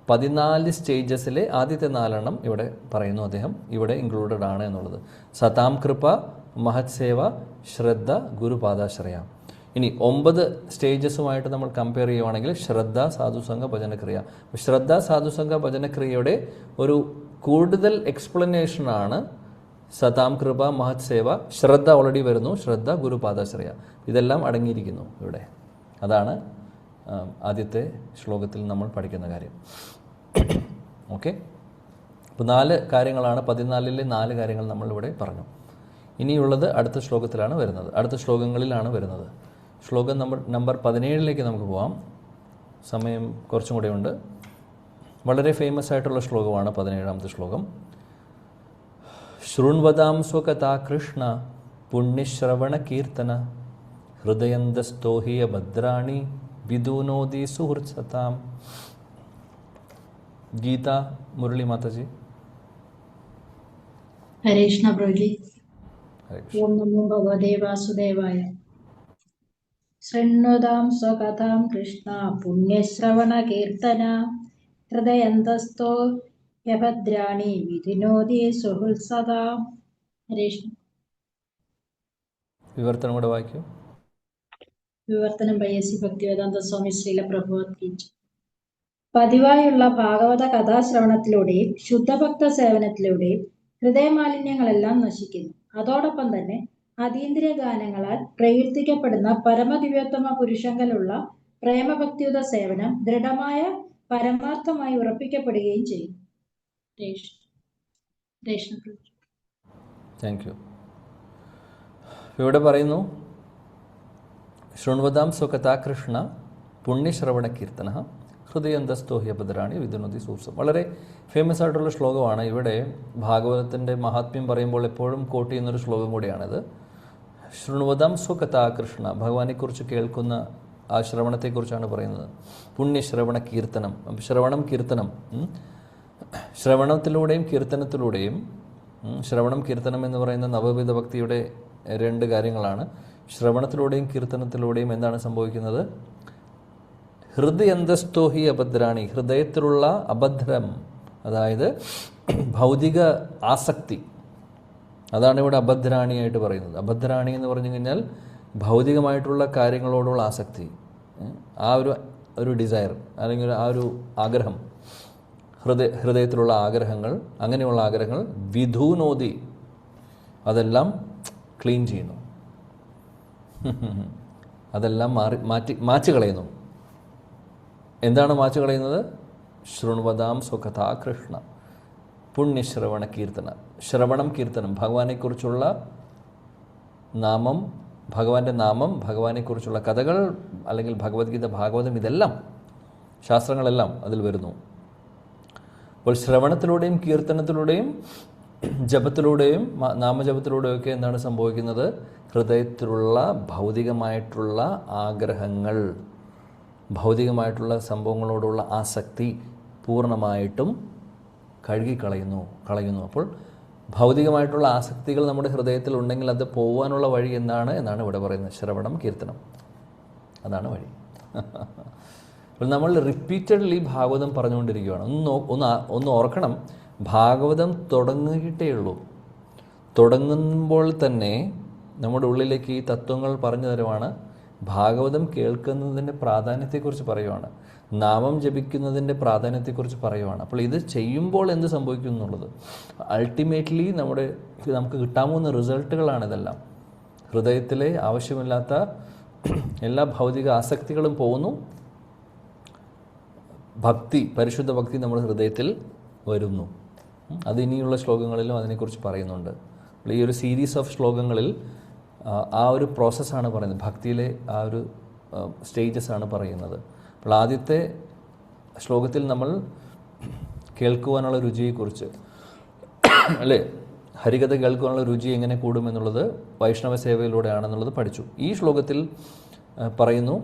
14 സ്റ്റേജസിലെ ആദ്യത്തെ 4 ഇവിടെ പറയുന്നു. അദ്ദേഹം ഇവിടെ ഇൻക്ലൂഡഡ് ആണ് എന്നുള്ളത്. സതാം കൃപ, മഹത് സേവ, ശ്രദ്ധ, ഗുരുപാദാശ്രയ. ഇനി 9 സ്റ്റേജസുമായിട്ട് നമ്മൾ കമ്പയർ ചെയ്യുവാണെങ്കിൽ ശ്രദ്ധ, സാധുസംഘ, ഭജനക്രിയ. ശ്രദ്ധ, സാധുസംഘ, ഭജനക്രിയയുടെ ഒരു കൂടുതൽ എക്സ്പ്ലനേഷനാണ് സതാം കൃപ, മഹത് സേവ. ശ്രദ്ധ ഓൾറെഡി വരുന്നു, ശ്രദ്ധ, ഗുരുപാദാശ്രയ, ഇതെല്ലാം അടങ്ങിയിരിക്കുന്നു ഇവിടെ. അതാണ് ആദ്യത്തെ ശ്ലോകത്തിൽ നമ്മൾ പഠിക്കുന്ന കാര്യം. ഓക്കെ, അപ്പോൾ 4 കാര്യങ്ങളാണ്, 14ലെ 4 കാര്യങ്ങൾ നമ്മളിവിടെ പറഞ്ഞു. ഇനിയുള്ളത് അടുത്ത ശ്ലോകത്തിലാണ് വരുന്നത്, അടുത്ത ശ്ലോകങ്ങളിലാണ് വരുന്നത്. ശ്ലോകം നമ്പർ 17ലേക്ക് നമുക്ക് പോകാം. സമയം കുറച്ചും കൂടെ ഉണ്ട്. വളരെ ഫേമസ് ആയിട്ടുള്ള ശ്ലോകമാണ് 17ാമത്തെ ശ്ലോകം. ശൃണ്വതാം സ്വകഥാ കൃഷ്ണ പുണ്യശ്രവണ കീർത്തന ഹൃദയന്തസ്തോഹിയ ഭദ്രാണി വിദൂനോദി സുഹൃത്സതാം. ഗീത മുരളി മാതാജി. ഹരേ കൃഷ്ണ പ്രഭുജി. ഓം നമോ ഭഗവതേ വാസുദേവായ. ശൃണ്വതാം സ്വകഥാം കൃഷ്ണ പുണ്യശ്രവണ കീർത്തന ഹൃദയന്തസ്ഥോ യഭദ്രാണി വിധിനോദി സുഹൃത്സതാം. ഹരേ കൃഷ്ണ. വിവർത്തനം കൂടെ വായിക്കൂ. വിവർത്തനം പയ്യസി ഭക്തിവേദാന്ത സ്വാമി ശ്രീല പ്രഭുപാദ് കി ജയ്. പതിവായുള്ള ഭാഗവത കഥാശ്രവണത്തിലൂടെയും ശുദ്ധഭക്ത സേവനത്തിലൂടെയും ഹൃദയമാലിന്യങ്ങളെല്ലാം നശിക്കുന്നു. അതോടൊപ്പം തന്നെ അതീന്ദ്രിയ ഗാനങ്ങളാൽ പ്രകീർത്തിക്കപ്പെടുന്ന പരമദിവ്യോത്തമ പുരുഷങ്കലുള്ള പ്രേമഭക്തിയുത സേവനം ദൃഢമായ പരമാർത്ഥമായി ഉറപ്പിക്കപ്പെടുകയും ചെയ്യും. Thank you. ഇവിടെ പറയുന്നു ശൃണ്വതാം സ്വകഥാ കൃഷ്ണ പുണ്യശ്രവണ കീർത്തന ഹൃദയന്തസ്തോഹ്യഭദ്രാണി വിദുനോദി സൂർസം. വളരെ ഫേമസ് ആയിട്ടുള്ള ശ്ലോകമാണ്. ഇവിടെ ഭാഗവതത്തിൻ്റെ മഹാത്മ്യം പറയുമ്പോൾ എപ്പോഴും കോട്ട് ചെയ്യുന്നൊരു ശ്ലോകം കൂടിയാണിത്. ശൃണ്വതാം സ്വകഥാ കൃഷ്ണ, ഭഗവാനെക്കുറിച്ച് കേൾക്കുന്ന ആ ശ്രവണത്തെക്കുറിച്ചാണ് പറയുന്നത്. പുണ്യശ്രവണ കീർത്തനം, ശ്രവണം കീർത്തനം, ശ്രവണത്തിലൂടെയും കീർത്തനത്തിലൂടെയും. ശ്രവണം കീർത്തനം എന്ന് പറയുന്ന നവവിധ ഭക്തിയുടെ 2 കാര്യങ്ങളാണ്. ശ്രവണത്തിലൂടെയും കീർത്തനത്തിലൂടെയും എന്താണ് സംഭവിക്കുന്നത്? ഹൃദയന്തസ്തോഹി അഭദ്രാണി, ഹൃദയത്തിലുള്ള അഭദ്രം, അതായത് ഭൗതിക ആസക്തി, അതാണ് ഇവിടെ അഭദ്രാണിയായിട്ട് പറയുന്നത്. അഭദ്രാണി എന്ന് പറഞ്ഞു കഴിഞ്ഞാൽ ഭൗതികമായിട്ടുള്ള കാര്യങ്ങളോടുള്ള ആസക്തി, ആ ഒരു ഡിസയർ അല്ലെങ്കിൽ ആ ഒരു ആഗ്രഹം, ഹൃദയത്തിലുള്ള ആഗ്രഹങ്ങൾ, അങ്ങനെയുള്ള ആഗ്രഹങ്ങൾ വിധൂനോദി, അതെല്ലാം ക്ലീൻ ചെയ്യുന്നു, അതെല്ലാം മാറ്റി കളയുന്നു. എന്താണ് മാച്ചു കളയുന്നത്? ശൃണ്വതാം സ്വകഥാ കൃഷ്ണ പുണ്യശ്രവണ കീർത്തന. ശ്രവണം കീർത്തനം, ഭഗവാനെക്കുറിച്ചുള്ള നാമം, ഭഗവാന്റെ നാമം, ഭഗവാനെക്കുറിച്ചുള്ള കഥകൾ അല്ലെങ്കിൽ ഭഗവത്ഗീത, ഭാഗവതം, ഇതെല്ലാം ശാസ്ത്രങ്ങളെല്ലാം അതിൽ വരുന്നു. അപ്പോൾ ശ്രവണത്തിലൂടെയും കീർത്തനത്തിലൂടെയും ജപത്തിലൂടെയും നാമജപത്തിലൂടെയൊക്കെ എന്താണ് സംഭവിക്കുന്നത്? ഹൃദയത്തിലുള്ള ഭൗതികമായിട്ടുള്ള ആഗ്രഹങ്ങൾ, ഭൗതികമായിട്ടുള്ള സംഭവങ്ങളോടുള്ള ആസക്തി പൂർണ്ണമായിട്ടും കളയുന്നു. അപ്പോൾ ഭൗതികമായിട്ടുള്ള ആസക്തികൾ നമ്മുടെ ഹൃദയത്തിൽ ഉണ്ടെങ്കിൽ അത് പോകാനുള്ള വഴി എന്നാണ് ഇവിടെ പറയുന്നത്. ശ്രവണം, കീർത്തനം, അതാണ് വഴി. അപ്പോൾ നമ്മൾ റിപ്പീറ്റഡ്ലി ഭാഗവതം പറഞ്ഞുകൊണ്ടിരിക്കുകയാണ്. ഒന്ന് ഓർക്കണം, ഭാഗവതം തുടങ്ങിയിട്ടേ ഉള്ളൂ. തുടങ്ങുമ്പോൾ തന്നെ നമ്മുടെ ഉള്ളിലേക്ക് ഈ തത്വങ്ങൾ പറഞ്ഞു തരുവാണ്. ഭാഗവതം കേൾക്കുന്നതിൻ്റെ പ്രാധാന്യത്തെക്കുറിച്ച് പറയുവാണ്. നാമം ജപിക്കുന്നതിൻ്റെ പ്രാധാന്യത്തെക്കുറിച്ച് പറയുവാണ്. അപ്പോൾ ഇത് ചെയ്യുമ്പോൾ എന്ത് സംഭവിക്കും എന്നുള്ളത് അൾട്ടിമേറ്റ്ലി നമുക്ക് കിട്ടാവുന്ന റിസൾട്ടുകളാണ് ഇതെല്ലാം. ഹൃദയത്തിലെ ആവശ്യമില്ലാത്ത എല്ലാ ഭൗതിക ആസക്തികളും പോകുന്നു. പരിശുദ്ധ ഭക്തി നമ്മുടെ ഹൃദയത്തിൽ വരുന്നു. അത് ഇനിയുള്ള ശ്ലോകങ്ങളിലും അതിനെക്കുറിച്ച് പറയുന്നുണ്ട്. ഈ ഒരു സീരീസ് ഓഫ് ശ്ലോകങ്ങളിൽ ആ ഒരു പ്രോസസ്സാണ് പറയുന്നത്. ഭക്തിയിലെ ആ ഒരു സ്റ്റേജസ് ആണ് പറയുന്നത്. അപ്പോൾ ആദ്യത്തെ ശ്ലോകത്തിൽ നമ്മൾ കേൾക്കുവാനുള്ള രുചിയെക്കുറിച്ച്, അല്ലേ, ഹരികഥ കേൾക്കുവാനുള്ള രുചി എങ്ങനെ കൂടുമെന്നുള്ളത് വൈഷ്ണവ സേവയിലൂടെയാണെന്നുള്ളത് പഠിച്ചു. ഈ ശ്ലോകത്തിൽ പറയുന്നു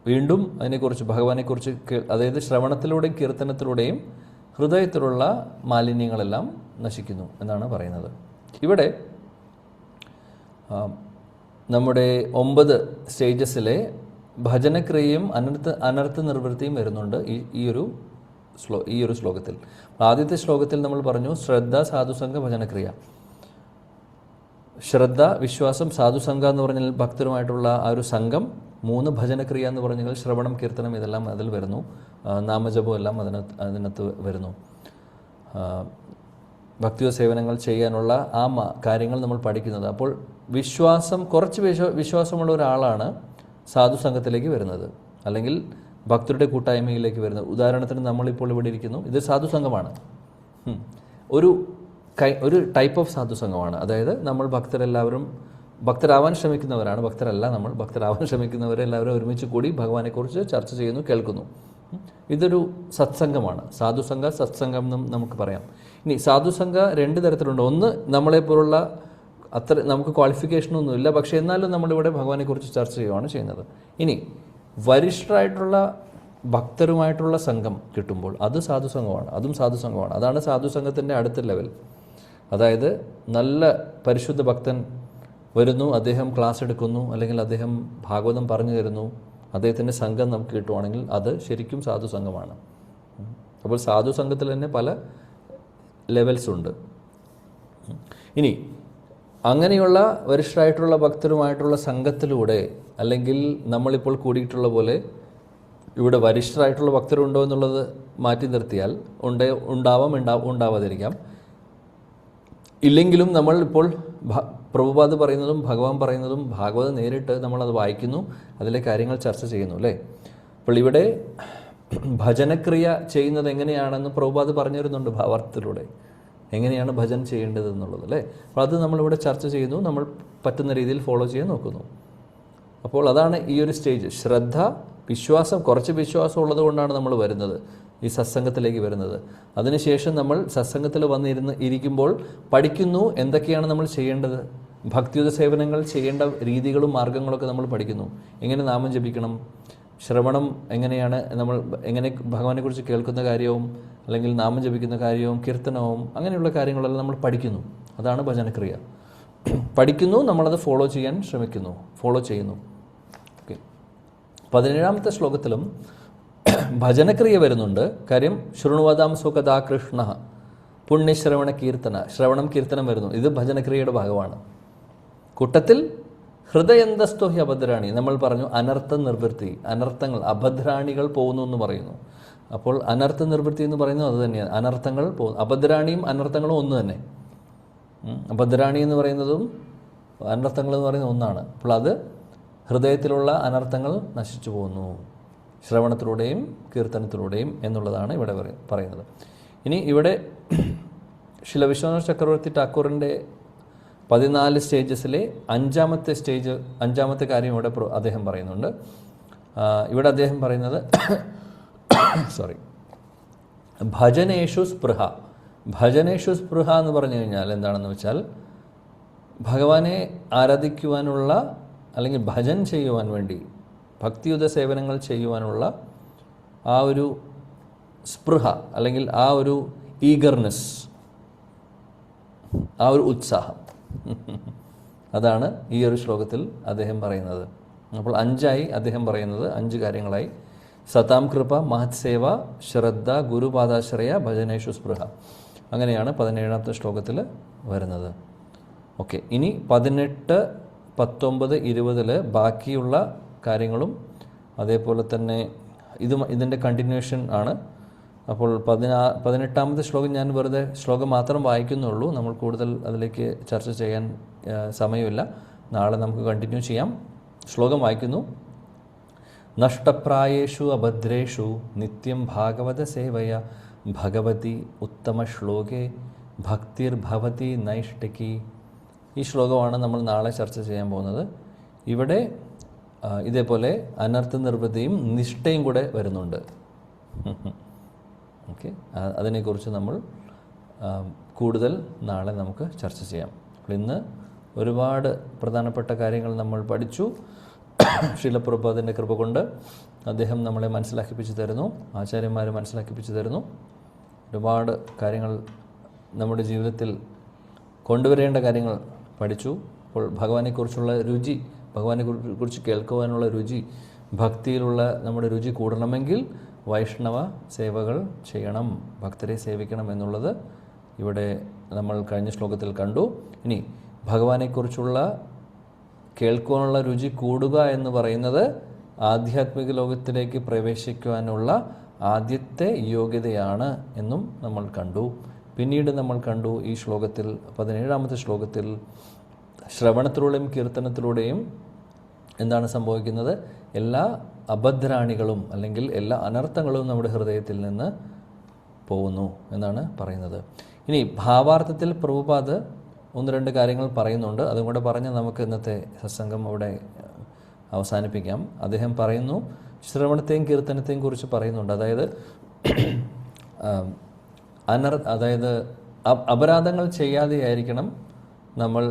വീണ്ടും അതിനെക്കുറിച്ച്, ഭഗവാനെക്കുറിച്ച്, അതായത് ശ്രവണത്തിലൂടെയും കീർത്തനത്തിലൂടെയും ഹൃദയത്തിലുള്ള മാലിന്യങ്ങളെല്ലാം നശിക്കുന്നു എന്നാണ് പറയുന്നത്. ഇവിടെ നമ്മുടെ 9 സ്റ്റേജസിലെ ഭജനക്രിയയും അനർത്ഥ നിർവൃത്തിയും വരുന്നുണ്ട് ഈ ഒരു ശ്ലോകത്തിൽ. ആദ്യത്തെ ശ്ലോകത്തിൽ നമ്മൾ പറഞ്ഞു ശ്രദ്ധ, സാധുസംഘ, ഭജനക്രിയ. ശ്രദ്ധ, വിശ്വാസം, സാധുസംഘ എന്ന് പറഞ്ഞാൽ ഭക്തരുമായിട്ടുള്ള ആ ഒരു സംഘം. 3 ഭജനക്രിയ എന്ന് പറഞ്ഞാൽ ശ്രവണം, കീർത്തനം, ഇതെല്ലാം അതിൽ വരുന്നു. നാമജപം എല്ലാം അതിനകത്ത് വരുന്നു. ഭക്തിയോ സേവനങ്ങൾ ചെയ്യാനുള്ള ആ കാര്യങ്ങൾ നമ്മൾ പഠിക്കുന്നത്. അപ്പോൾ കുറച്ച് വിശ്വാസമുള്ള ഒരാളാണ് സാധുസംഘത്തിലേക്ക് വരുന്നത്, അല്ലെങ്കിൽ ഭക്തരുടെ കൂട്ടായ്മയിലേക്ക് വരുന്നത്. ഉദാഹരണത്തിന് നമ്മളിപ്പോൾ ഇവിടെ ഇരിക്കുന്നു, ഇത് സാധുസംഘമാണ്. ഒരു ടൈപ്പ് ഓഫ് സാധുസംഘമാണ്. അതായത് നമ്മൾ ഭക്തരാവാൻ ശ്രമിക്കുന്നവരാണ്. ഭക്തരാവാൻ ശ്രമിക്കുന്നവരെല്ലാവരും ഒരുമിച്ച് കൂടി ഭഗവാനെക്കുറിച്ച് ചർച്ച ചെയ്യുന്നു, കേൾക്കുന്നു. ഇതൊരു സത്സംഗമാണ്. സാധുസംഘ, സത്സംഗം എന്നും നമുക്ക് പറയാം. ഇനി സാധുസംഘ 2 തരത്തിലുണ്ട്. ഒന്ന്, നമ്മളെപ്പോലുള്ള നമുക്ക് ക്വാളിഫിക്കേഷനൊന്നുമില്ല, പക്ഷേ എന്നാലും നമ്മളിവിടെ ഭഗവാനെക്കുറിച്ച് ചർച്ച ചെയ്യുകയാണ് ചെയ്യുന്നത്. ഇനി വരിഷ്ഠരായിട്ടുള്ള ഭക്തരുമായിട്ടുള്ള സംഘം കിട്ടുമ്പോൾ അതും സാധുസംഘമാണ്. അതാണ് സാധുസംഘത്തിൻ്റെ അടുത്ത ലെവൽ. അതായത് നല്ല പരിശുദ്ധ ഭക്തൻ വരുന്നു, അദ്ദേഹം ക്ലാസ് എടുക്കുന്നു, അല്ലെങ്കിൽ അദ്ദേഹം ഭാഗവതം പറഞ്ഞു തരുന്നു, അദ്ദേഹത്തിൻ്റെ സംഘം നമുക്ക് കിട്ടുവാണെങ്കിൽ അത് ശരിക്കും സാധുസംഘമാണ്. അപ്പോൾ സാധുസംഘത്തിൽ തന്നെ പല ലെവൽസ് ഉണ്ട്. ഇനി അങ്ങനെയുള്ള വരിഷ്ഠരായിട്ടുള്ള ഭക്തരുമായിട്ടുള്ള സംഘത്തിലൂടെ, അല്ലെങ്കിൽ നമ്മളിപ്പോൾ കൂടിയിട്ടുള്ള പോലെ ഇവിടെ വരിഷ്ഠരായിട്ടുള്ള ഭക്തരുണ്ടോ എന്നുള്ളത് മാറ്റി നിർത്തിയാൽ ഉണ്ടാവാതിരിക്കാം. ഇല്ലെങ്കിലും നമ്മൾ ഇപ്പോൾ പ്രഭുപാദ് പറയുന്നതും ഭഗവാൻ പറയുന്നതും ഭാഗവതം നേരിട്ട് നമ്മളത് വായിക്കുന്നു, അതിലെ കാര്യങ്ങൾ ചർച്ച ചെയ്യുന്നു, അല്ലേ. അപ്പോൾ ഇവിടെ ഭജനക്രിയ ചെയ്യുന്നത് എങ്ങനെയാണെന്ന് പ്രഭുപാദ് പറഞ്ഞു തരുന്നുണ്ട് ഭാവാർത്ഥത്തിലൂടെ. എങ്ങനെയാണ് ഭജൻ ചെയ്യേണ്ടത് എന്നുള്ളത്, അല്ലേ. അപ്പോൾ അത് നമ്മളിവിടെ ചർച്ച ചെയ്യുന്നു, നമ്മൾ പറ്റുന്ന രീതിയിൽ ഫോളോ ചെയ്യാൻ നോക്കുന്നു. അപ്പോൾ അതാണ് ഈ ഒരു സ്റ്റേജ്. ശ്രദ്ധ, വിശ്വാസം, കുറച്ച് വിശ്വാസം ഉള്ളത് കൊണ്ടാണ് നമ്മൾ വരുന്നത്, ഈ സത്സംഗത്തിലേക്ക് വരുന്നത്. അതിനുശേഷം നമ്മൾ സത്സംഗത്തിൽ ഇരിക്കുമ്പോൾ പഠിക്കുന്നു എന്തൊക്കെയാണ് നമ്മൾ ചെയ്യേണ്ടത്. ഭക്തിയുത സേവനങ്ങൾ ചെയ്യേണ്ട രീതികളും മാർഗങ്ങളൊക്കെ നമ്മൾ പഠിക്കുന്നു. എങ്ങനെ നാമം ജപിക്കണം, ശ്രവണം എങ്ങനെയാണ്, എങ്ങനെ ഭഗവാനെക്കുറിച്ച് കേൾക്കുന്ന കാര്യവും അല്ലെങ്കിൽ നാമം ജപിക്കുന്ന കാര്യവും കീർത്തനവും അങ്ങനെയുള്ള കാര്യങ്ങളെല്ലാം നമ്മൾ പഠിക്കുന്നു. അതാണ് ഭജനക്രിയ. പഠിക്കുന്നു, നമ്മളത് ഫോളോ ചെയ്യുന്നു. ഓക്കെ. 17ാമത്തെ ശ്ലോകത്തിലും ഭജനക്രിയ വരുന്നുണ്ട്. കാര്യം ശൃണുവതാം സുഖദാ കൃഷ്ണ പുണ്യശ്രവണ കീർത്തന, ശ്രവണം കീർത്തനം വരുന്നു. ഇത് ഭജനക്രിയയുടെ ഭാഗമാണ്. കൂട്ടത്തിൽ ഹൃദയന്തസ്തോ ഹി അഭദ്രാണി, നമ്മൾ പറഞ്ഞു അനർത്ഥ നിർവൃത്തി, അനർത്ഥങ്ങൾ, അഭദ്രാണികൾ പോകുന്നു എന്ന് പറയുന്നു. അപ്പോൾ അനർത്ഥ നിർവൃത്തി എന്ന് പറയുന്നത് അത് തന്നെയാണ്. അനർത്ഥങ്ങൾ പോകുന്നു. അഭദ്രാണിയും അനർത്ഥങ്ങളും ഒന്ന് തന്നെ. അഭദ്രാണി എന്ന് പറയുന്നതും അനർത്ഥങ്ങൾ എന്ന് പറയുന്നത് ഒന്നാണ്. അപ്പോൾ അത് ഹൃദയത്തിലുള്ള അനർത്ഥങ്ങൾ നശിച്ചു പോകുന്നു ശ്രവണത്തിലൂടെയും കീർത്തനത്തിലൂടെയും എന്നുള്ളതാണ് ഇവിടെ പറയുന്നത്. ഇനി ഇവിടെ ശ്രീല വിശ്വനാഥ ചക്രവർത്തി ടാക്കൂറിൻ്റെ 14 സ്റ്റേജസിലെ 5ാമത്തെ കാര്യം ഇവിടെ അദ്ദേഹം പറയുന്നുണ്ട്. ഇവിടെ അദ്ദേഹം പറയുന്നത് സോറി, ഭജനേഷു സ്പൃഹ. ഭജനേഷു സ്പൃഹ എന്ന് പറഞ്ഞു കഴിഞ്ഞാൽ എന്താണെന്ന് വെച്ചാൽ ഭഗവാനെ ആരാധിക്കുവാനുള്ള അല്ലെങ്കിൽ ഭജൻ ചെയ്യുവാൻ വേണ്ടി ഭക്തിയുത സേവനങ്ങൾ ചെയ്യുവാനുള്ള ആ ഒരു സ്പൃഹ അല്ലെങ്കിൽ ആ ഒരു ഈഗർനെസ്, ആ ഒരു ഉത്സാഹം, അതാണ് ഈ ഒരു ശ്ലോകത്തിൽ അദ്ദേഹം പറയുന്നത്. അപ്പോൾ 5 അദ്ദേഹം പറയുന്നത് 5 കാര്യങ്ങളായി. സതാം കൃപ, മഹത് സേവ, ശ്രദ്ധ, ഗുരുപാദാശ്രയ, ഭജനേഷു സ്പൃഹ. അങ്ങനെയാണ് 17ാമത്തെ ശ്ലോകത്തിൽ വരുന്നത്. ഓക്കെ, ഇനി 18, 19, 20 ബാക്കിയുള്ള കാര്യങ്ങളും അതേപോലെ തന്നെ ഇതിൻ്റെ കണ്ടിന്യൂഷൻ ആണ്. അപ്പോൾ 18ാമത്തെ ശ്ലോകം ഞാൻ വെറുതെ ശ്ലോകം മാത്രം വായിക്കുന്നുള്ളൂ. നമ്മൾ കൂടുതൽ അതിലേക്ക് ചർച്ച ചെയ്യാൻ സമയമില്ല. നാളെ നമുക്ക് കണ്ടിന്യൂ ചെയ്യാം. ശ്ലോകം വായിക്കുന്നു. നഷ്ടപ്രായേഷു അഭദ്രേഷു നിത്യം ഭാഗവത സേവയ ഭഗവതി ഉത്തമ ശ്ലോകേ ഭക്തിർഭവതി നൈഷ്ഠികി. ഈ ശ്ലോകമാണ് നമ്മൾ നാളെ ചർച്ച ചെയ്യാൻ പോകുന്നത്. ഇവിടെ ഇതേപോലെ അനർത്ഥ നിർവൃത്തിയും നിഷ്ഠയും കൂടെ വരുന്നുണ്ട്. ഓക്കെ, അതിനെക്കുറിച്ച് നമ്മൾ കൂടുതൽ നാളെ നമുക്ക് ചർച്ച ചെയ്യാം. അപ്പോൾ ഇന്ന് ഒരുപാട് പ്രധാനപ്പെട്ട കാര്യങ്ങൾ നമ്മൾ പഠിച്ചു. ശ്രീല പ്രഭുപാദിൻ്റെ കൃപ കൊണ്ട് അദ്ദേഹം നമ്മളെ മനസ്സിലാക്കിപ്പിച്ചു തരുന്നു, ആചാര്യന്മാർ മനസ്സിലാക്കിപ്പിച്ചു തരുന്നു. ഒരുപാട് കാര്യങ്ങൾ നമ്മുടെ ജീവിതത്തിൽ കൊണ്ടുവരേണ്ട കാര്യങ്ങൾ പഠിച്ചു. അപ്പോൾ ഭഗവാനെക്കുറിച്ചുള്ള രുചി, ഭഗവാനെക്കുറിച്ച് കേൾക്കുവാനുള്ള രുചി, ഭക്തിയിലുള്ള നമ്മുടെ രുചി കൂടണമെങ്കിൽ വൈഷ്ണവ സേവകൾ ചെയ്യണം, ഭക്തരെ സേവിക്കണം എന്നുള്ളത് ഇവിടെ നമ്മൾ കഴിഞ്ഞ ശ്ലോകത്തിൽ കണ്ടു. ഇനി ഭഗവാനെക്കുറിച്ചുള്ള കേൾക്കുവാനുള്ള രുചി കൂടുക എന്ന് പറയുന്നത് ആധ്യാത്മിക ലോകത്തിലേക്ക് പ്രവേശിക്കുവാനുള്ള ആദ്യത്തെ യോഗ്യതയാണ് എന്നും നമ്മൾ കണ്ടു. പിന്നീട് നമ്മൾ കണ്ടു ഈ ശ്ലോകത്തിൽ 17ാമത്തെ ശ്ലോകത്തിൽ ശ്രവണത്തിലൂടെയും കീർത്തനത്തിലൂടെയും എന്താണ് സംഭവിക്കുന്നത്? എല്ലാ അഭദ്രാണികളും അല്ലെങ്കിൽ എല്ലാ അനർത്ഥങ്ങളും നമ്മുടെ ഹൃദയത്തിൽ നിന്ന് പോകുന്നു എന്നാണ് പറയുന്നത്. ഇനി ഭാവാർത്ഥത്തിൽ പ്രഭുപാദ് 1-2 കാര്യങ്ങൾ പറയുന്നുണ്ട്. അതും കൂടെ പറഞ്ഞ് നമുക്ക് ഇന്നത്തെ സത്സംഗം അവിടെ അവസാനിപ്പിക്കാം. അദ്ദേഹം പറയുന്നു, ശ്രവണത്തെയും കീർത്തനത്തെയും കുറിച്ച് പറയുന്നുണ്ട്. അതായത് അപരാധങ്ങൾ ചെയ്യാതെയായിരിക്കണം നമ്മൾ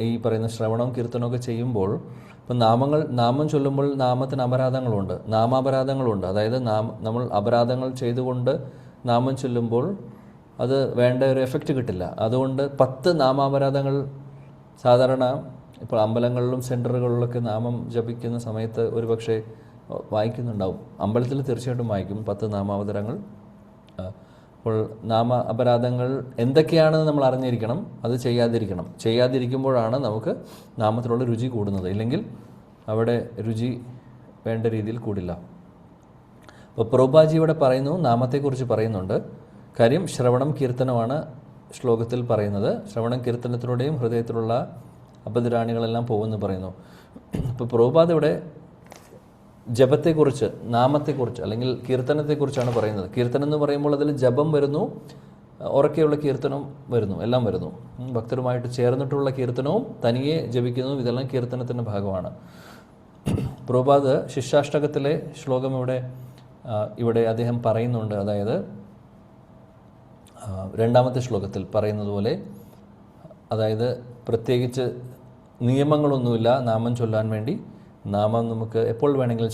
ഈ പറയുന്ന ശ്രവണവും കീർത്തനമൊക്കെ ചെയ്യുമ്പോൾ. ഇപ്പം നാമം ചൊല്ലുമ്പോൾ നാമത്തിന് അപരാധങ്ങളുണ്ട്, നാമാപരാധങ്ങളുണ്ട്. അതായത് നമ്മൾ അപരാധങ്ങൾ ചെയ്തുകൊണ്ട് നാമം ചൊല്ലുമ്പോൾ അത് വേണ്ട ഒരു എഫക്റ്റ് കിട്ടില്ല. അതുകൊണ്ട് 10 നാമാപരാധങ്ങൾ സാധാരണ ഇപ്പോൾ അമ്പലങ്ങളിലും സെൻറ്ററുകളിലൊക്കെ നാമം ജപിക്കുന്ന സമയത്ത് ഒരുപക്ഷെ വായിക്കുന്നുണ്ടാവും. അമ്പലത്തിൽ തീർച്ചയായിട്ടും വായിക്കും 10 നാമാവതാരങ്ങൾ. അപ്പോൾ അപരാധങ്ങൾ എന്തൊക്കെയാണെന്ന് നമ്മൾ അറിഞ്ഞിരിക്കണം, അത് ചെയ്യാതിരിക്കുമ്പോഴാണ് നമുക്ക് നാമത്തിലുള്ള രുചി കൂടുന്നത്. ഇല്ലെങ്കിൽ അവിടെ രുചി വേണ്ട രീതിയിൽ കൂടില്ല. അപ്പോൾ പ്രഭുപാദി ഇവിടെ പറയുന്നു, നാമത്തെക്കുറിച്ച് പറയുന്നുണ്ട്. കാര്യം ശ്രവണം കീർത്തനമാണ് ശ്ലോകത്തിൽ പറയുന്നത്. ശ്രവണം കീർത്തനത്തിലൂടെയും ഹൃദയത്തിലുള്ള അപദ്രാണികളെല്ലാം പോകുമെന്ന് പറയുന്നു. ഇപ്പോൾ പ്രഭുപാദ് ഇവിടെ ജപത്തെക്കുറിച്ച്, നാമത്തെക്കുറിച്ച് അല്ലെങ്കിൽ കീർത്തനത്തെക്കുറിച്ചാണ് പറയുന്നത്. കീർത്തനം എന്ന് പറയുമ്പോൾ അതിൽ ജപം വരുന്നു, ഉറക്കെയുള്ള കീർത്തനം വരുന്നു, എല്ലാം വരുന്നു. ഭക്തരുമായിട്ട് ചേർന്നിട്ടുള്ള കീർത്തനവും തനിയെ ജപിക്കുന്നതും ഇതെല്ലാം കീർത്തനത്തിൻ്റെ ഭാഗമാണ്. പ്രഭുപാദ് ശിഷ്യാഷ്ടകത്തിലെ ശ്ലോകം ഇവിടെ അദ്ദേഹം പറയുന്നുണ്ട്. അതായത് 2ാമത്തെ ശ്ലോകത്തിൽ പറയുന്നത് പോലെ, അതായത് പ്രത്യേകിച്ച് നിയമങ്ങളൊന്നുമില്ല നാമം ചൊല്ലാൻ വേണ്ടി. നാമം നമുക്ക് എപ്പോൾ വേണമെങ്കിലും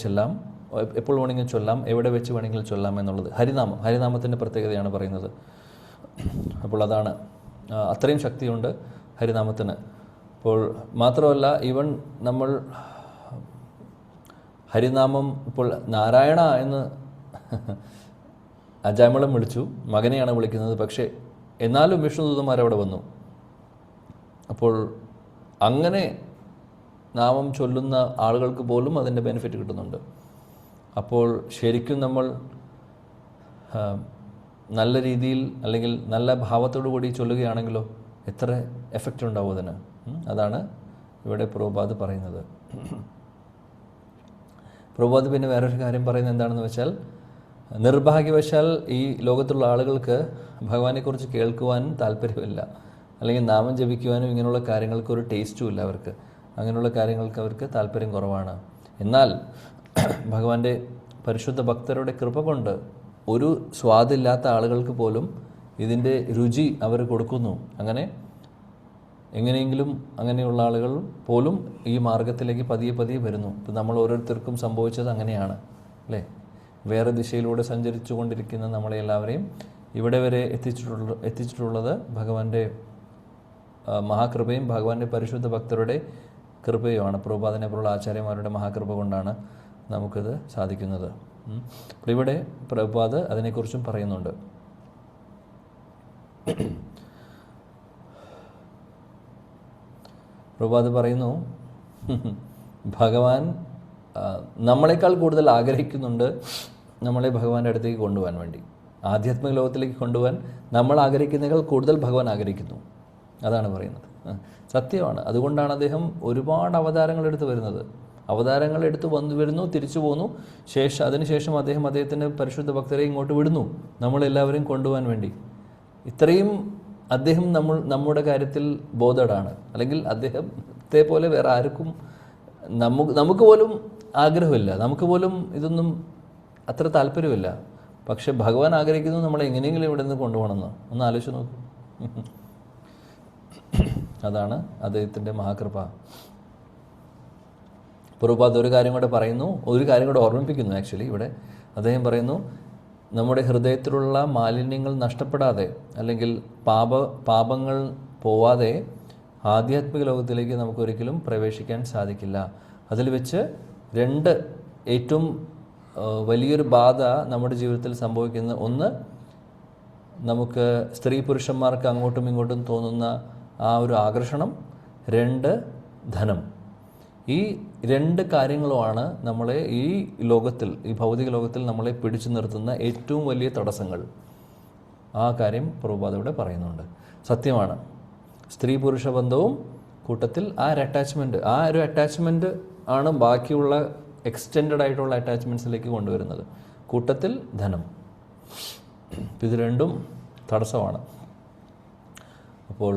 ചൊല്ലാം, എവിടെ വെച്ച് വേണമെങ്കിലും ചൊല്ലാം എന്നുള്ളത്. ഹരിനാമത്തിൻ്റെ പ്രത്യേകതയാണ് പറയുന്നത്. അപ്പോൾ അതാണ്, അത്രയും ശക്തിയുണ്ട് ഹരിനാമത്തിന്. അപ്പോൾ മാത്രമല്ല, ഈവൻ നമ്മൾ ഹരിനാമം ഇപ്പോൾ നാരായണ എന്ന് അജാമിളം വിളിച്ചു, മകനെയാണ് വിളിക്കുന്നത്. പക്ഷേ എന്നാലും വിഷ്ണുദൂതന്മാരവിടെ വന്നു. അപ്പോൾ അങ്ങനെ നാമം ചൊല്ലുന്ന ആളുകൾക്ക് പോലും അതിൻ്റെ ബെനിഫിറ്റ് കിട്ടുന്നുണ്ട്. അപ്പോൾ ശരിക്കും നമ്മൾ നല്ല രീതിയിൽ അല്ലെങ്കിൽ നല്ല ഭാവത്തോടു കൂടി ചൊല്ലുകയാണെങ്കിലോ എത്ര എഫക്റ്റ് ഉണ്ടാവും അതിന്. അതാണ് ഇവിടെ പ്രഭുപാദ് പറയുന്നത്. പ്രഭുപാദ് പിന്നെ വേറൊരു കാര്യം പറയുന്നത് എന്താണെന്ന് വെച്ചാൽ, നിർഭാഗ്യവശാൽ ഈ ലോകത്തുള്ള ആളുകൾക്ക് ഭഗവാനെക്കുറിച്ച് കേൾക്കുവാനും താല്പര്യമില്ല, അല്ലെങ്കിൽ നാമം ജപിക്കുവാനും ഇങ്ങനെയുള്ള കാര്യങ്ങൾക്ക് ഒരു ടേസ്റ്റും ഇല്ല അവർക്ക്. അങ്ങനെയുള്ള കാര്യങ്ങൾക്ക് അവർക്ക് താല്പര്യം കുറവാണ്. എന്നാൽ ഭഗവാന്റെ പരിശുദ്ധ ഭക്തരുടെ കൃപ കൊണ്ട് ഒരു സ്വാദില്ലാത്ത ആളുകൾക്ക് പോലും ഇതിൻ്റെ രുചി അവർ കൊടുക്കുന്നു. അങ്ങനെ എങ്ങനെയെങ്കിലും അങ്ങനെയുള്ള ആളുകൾ പോലും ഈ മാർഗത്തിലേക്ക് പതിയെ പതിയെ വരുന്നു. ഇപ്പം നമ്മൾ ഓരോരുത്തർക്കും സംഭവിച്ചത് അങ്ങനെയാണ് അല്ലേ? വേറെ ദിശയിലൂടെ സഞ്ചരിച്ചു കൊണ്ടിരിക്കുന്ന നമ്മളെ എല്ലാവരെയും ഇവിടെ വരെ എത്തിച്ചിട്ടുള്ളത് ഭഗവാന്റെ മഹാകൃപയും ഭഗവാന്റെ പരിശുദ്ധ ഭക്തരുടെ കൃപയുമാണ്. പ്രഭുപാദിനെ പോലുള്ള ആചാര്യന്മാരുടെ മഹാകൃപ കൊണ്ടാണ് നമുക്കിത് സാധിക്കുന്നത്. അപ്പോൾ ഇവിടെ പ്രഭുപാദ് അതിനെക്കുറിച്ചും പറയുന്നുണ്ട്. പ്രഭുപാദ് പറയുന്നു, ഭഗവാൻ നമ്മളെക്കാൾ കൂടുതൽ ആഗ്രഹിക്കുന്നുണ്ട് നമ്മളെ ഭഗവാന്റെ അടുത്തേക്ക് കൊണ്ടുപോകാൻ വേണ്ടി. ആധ്യാത്മിക ലോകത്തിലേക്ക് കൊണ്ടുപോകാൻ നമ്മൾ ആഗ്രഹിക്കുന്നതിനേക്കാൾ കൂടുതൽ ഭഗവാൻ ആഗ്രഹിക്കുന്നു. അതാണ് പറയുന്നത്. സത്യമാണ്. അതുകൊണ്ടാണ് അദ്ദേഹം ഒരുപാട് അവതാരങ്ങൾ എടുത്ത് വരുന്നത്. അവതാരങ്ങൾ എടുത്ത് വരുന്നു, തിരിച്ചു പോന്നു. അതിനുശേഷം അദ്ദേഹത്തിൻ്റെ പരിശുദ്ധ ഭക്തരെ ഇങ്ങോട്ട് വിടുന്നു, നമ്മളെല്ലാവരെയും കൊണ്ടുപോകാൻ വേണ്ടി. ഇത്രയും അദ്ദേഹം നമ്മുടെ കാര്യത്തിൽ ബോധേഡാണ്. അല്ലെങ്കിൽ അദ്ദേഹത്തെ പോലെ വേറെ ആർക്കും നമുക്ക് പോലും ആഗ്രഹമില്ല, നമുക്ക് പോലും ഇതൊന്നും അത്ര താല്പര്യമില്ല. പക്ഷെ ഭഗവാൻ ആഗ്രഹിക്കുന്നു നമ്മളെ എങ്ങനെയെങ്കിലും ഇവിടെ നിന്ന് കൊണ്ടുപോകണമെന്ന്. ഒന്ന് ആലോചിച്ച് നോക്കൂ. അതാണ് അദ്ദേഹത്തിൻ്റെ മഹാകൃപ. പ്രഭുപാദ് ഒരു കാര്യം കൂടെ പറയുന്നു, ഒരു കാര്യം കൂടെ ഓർമ്മിപ്പിക്കുന്നു. ആക്ച്വലി ഇവിടെ അദ്ദേഹം പറയുന്നു, നമ്മുടെ ഹൃദയത്തിലുള്ള മാലിന്യങ്ങൾ നഷ്ടപ്പെടാതെ അല്ലെങ്കിൽ പാപങ്ങൾ പോവാതെ ആധ്യാത്മിക ലോകത്തിലേക്ക് നമുക്കൊരിക്കലും പ്രവേശിക്കാൻ സാധിക്കില്ല. അതിൽ വെച്ച് ഏറ്റവും വലിയൊരു ബാധ നമ്മുടെ ജീവിതത്തിൽ സംഭവിക്കുന്ന ഒന്ന്, നമുക്ക് സ്ത്രീ പുരുഷന്മാർക്ക് അങ്ങോട്ടും ഇങ്ങോട്ടും തോന്നുന്ന ആ ഒരു ആകർഷണം. 2, ധനം. ഈ 2 കാര്യങ്ങളുമാണ് നമ്മളെ ഈ ലോകത്തിൽ, ഈ ഭൗതിക ലോകത്തിൽ നമ്മളെ പിടിച്ചു നിർത്തുന്ന ഏറ്റവും വലിയ തടസ്സങ്ങൾ. ആ കാര്യം പ്രഭുപാദ് ഇവിടെ പറയുന്നുണ്ട്. സത്യമാണ്. സ്ത്രീ പുരുഷ ബന്ധവും കൂട്ടത്തിൽ ആ ഒരു അറ്റാച്ച്മെൻറ്റ് ആണ് ബാക്കിയുള്ള എക്സ്റ്റെൻഡഡ് ആയിട്ടുള്ള അറ്റാച്ച്മെൻറ്റ്സിലേക്ക് കൊണ്ടുവരുന്നത്. കൂട്ടത്തിൽ ധനം. ഇത് രണ്ടും തടസ്സമാണ്. അപ്പോൾ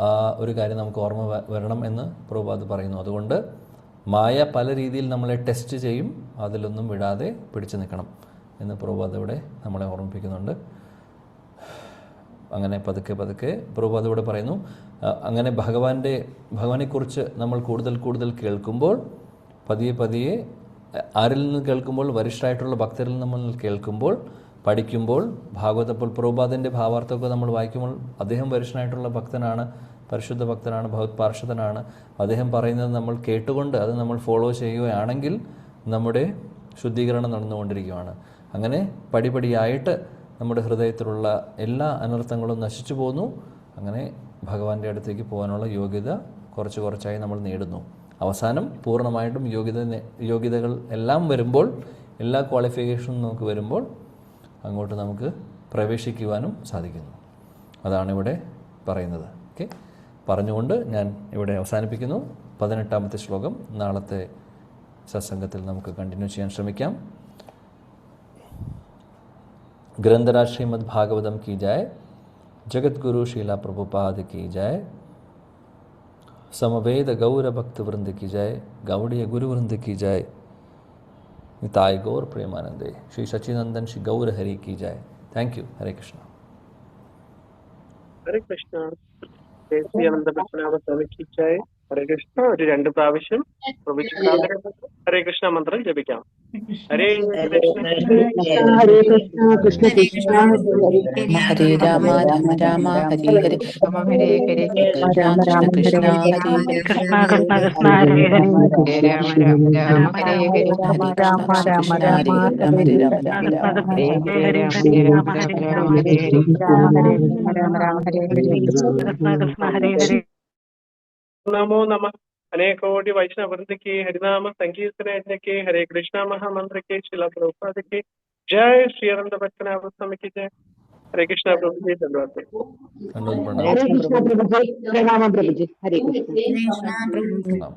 ആ ഒരു കാര്യം നമുക്ക് ഓർമ്മ വരണം എന്ന് പ്രഭുപാദ് പറയുന്നു. അതുകൊണ്ട് മായ പല രീതിയിൽ നമ്മളെ ടെസ്റ്റ് ചെയ്യും, അതിലൊന്നും വിടാതെ പിടിച്ചു നിൽക്കണം എന്ന് പ്രഭുപാദ് ഇവിടെ നമ്മളെ ഓർമ്മിപ്പിക്കുന്നുണ്ട്. അങ്ങനെ പതുക്കെ പ്രഭുപാദ് ഇവിടെ പറയുന്നു, അങ്ങനെ ഭഗവാനെക്കുറിച്ച് നമ്മൾ കൂടുതൽ കേൾക്കുമ്പോൾ, പതിയെ ആരിൽ നിന്ന് കേൾക്കുമ്പോൾ, വരിഷ്ഠരായിട്ടുള്ള ഭക്തരിൽ നിന്ന് നമ്മൾ കേൾക്കുമ്പോൾ, പഠിക്കുമ്പോൾ, ഭാഗവതപ്പോൾ പ്രഭുപാദിൻ്റെ ഭാവാർത്ഥമൊക്കെ നമ്മൾ വായിക്കുമ്പോൾ, അദ്ദേഹം വരിഷ്ഠനായിട്ടുള്ള ഭക്തനാണ്, പരിശുദ്ധ ഭക്തനാണ്, ഭഗവത് പാർഷദനാണ്. അദ്ദേഹം പറയുന്നത് നമ്മൾ കേട്ടുകൊണ്ട് അത് നമ്മൾ ഫോളോ ചെയ്യുകയാണെങ്കിൽ നമ്മുടെ ശുദ്ധീകരണം നടന്നുകൊണ്ടിരിക്കുകയാണ്. അങ്ങനെ പടിപടിയായിട്ട് നമ്മുടെ ഹൃദയത്തിലുള്ള എല്ലാ അനർത്ഥങ്ങളും നശിച്ചു പോകുന്നു. അങ്ങനെ ഭഗവാന്റെ അടുത്തേക്ക് പോകാനുള്ള യോഗ്യത കുറച്ചായി നമ്മൾ നേടുന്നു. അവസാനം പൂർണ്ണമായിട്ടും യോഗ്യതകൾ എല്ലാം വരുമ്പോൾ, എല്ലാ ക്വാളിഫിക്കേഷനും നമുക്ക് വരുമ്പോൾ അങ്ങോട്ട് നമുക്ക് പ്രവേശിക്കുവാനും സാധിക്കുന്നു. അതാണ് ഇവിടെ പറയുന്നത്. ഓക്കെ, പറഞ്ഞുകൊണ്ട് ഞാൻ ഇവിടെ അവസാനിപ്പിക്കുന്നു. 18ാമത്തെ ശ്ലോകം നാളത്തെ സത്സംഗത്തിൽ നമുക്ക് കണ്ടിന്യൂ ചെയ്യാൻ ശ്രമിക്കാം. ഗ്രന്ഥരാജ് ശ്രീമദ് ഭാഗവതം കി ജായ്, ജഗദ്ഗുരു ശീല പ്രഭുപാദ് की जय, समवेद गौर भक्त वृंद की जय, गौड़ीय गुरु वृंद की जय, निताय गौर प्रेमानंदे, श्री सच्चिदानंद श्री गौर हरि की जय. Thank you. हरे कृष्णा. ഹരേ കൃഷ്ണ. ശ്രീ അനന്തപത്മനാഭ സ്വാമിക്ക് ജയ്. ഹരേ കൃഷ്ണ. ഒരു 2 പ്രാവശ്യം ഹരേ കൃഷ്ണ മന്ത്രം ജപിക്കാം. ഹരേ കൃഷ്ണ ഹരേ കൃഷ്ണ കൃഷ്ണ കൃഷ്ണ ഹരേ രാമ രാമ രാമ ഹരേ ഹരേ ഹരേ ഹരേ രാമ രാമ കൃഷ്ണ ഹരേ ഹരേ കൃഷ്ണ കൃഷ്ണ കൃഷ്ണ ഹരേ ഹരേ രാമ രാമ രാമ ഹരേ ഹരേ രാമ രാമ രാമ രാമ ഹരേ രാമ രാമ ഹരേ ഹരേ രാമ രാമ ഹരേ ഹരേ രാമ രാമ ഹരേ ഹരേ കൃഷ്ണ കൃഷ്ണ ഹരേ ഹരേ. नमो नमः. अनेक कोटि वैष्णव वृंद की हरिनाम संकीर्तन यज्ञ के हरे कृष्णा महामंत्र के शिला प्रभुपाद की जय. श्री अनंत पद्मनाभ स्वामी की जय. हरे कृष्णा प्रभु जी. धन्यवाद. हरे कृष्णा प्रभु जी. हरे राम प्रभु जी. हरे कृष्णा.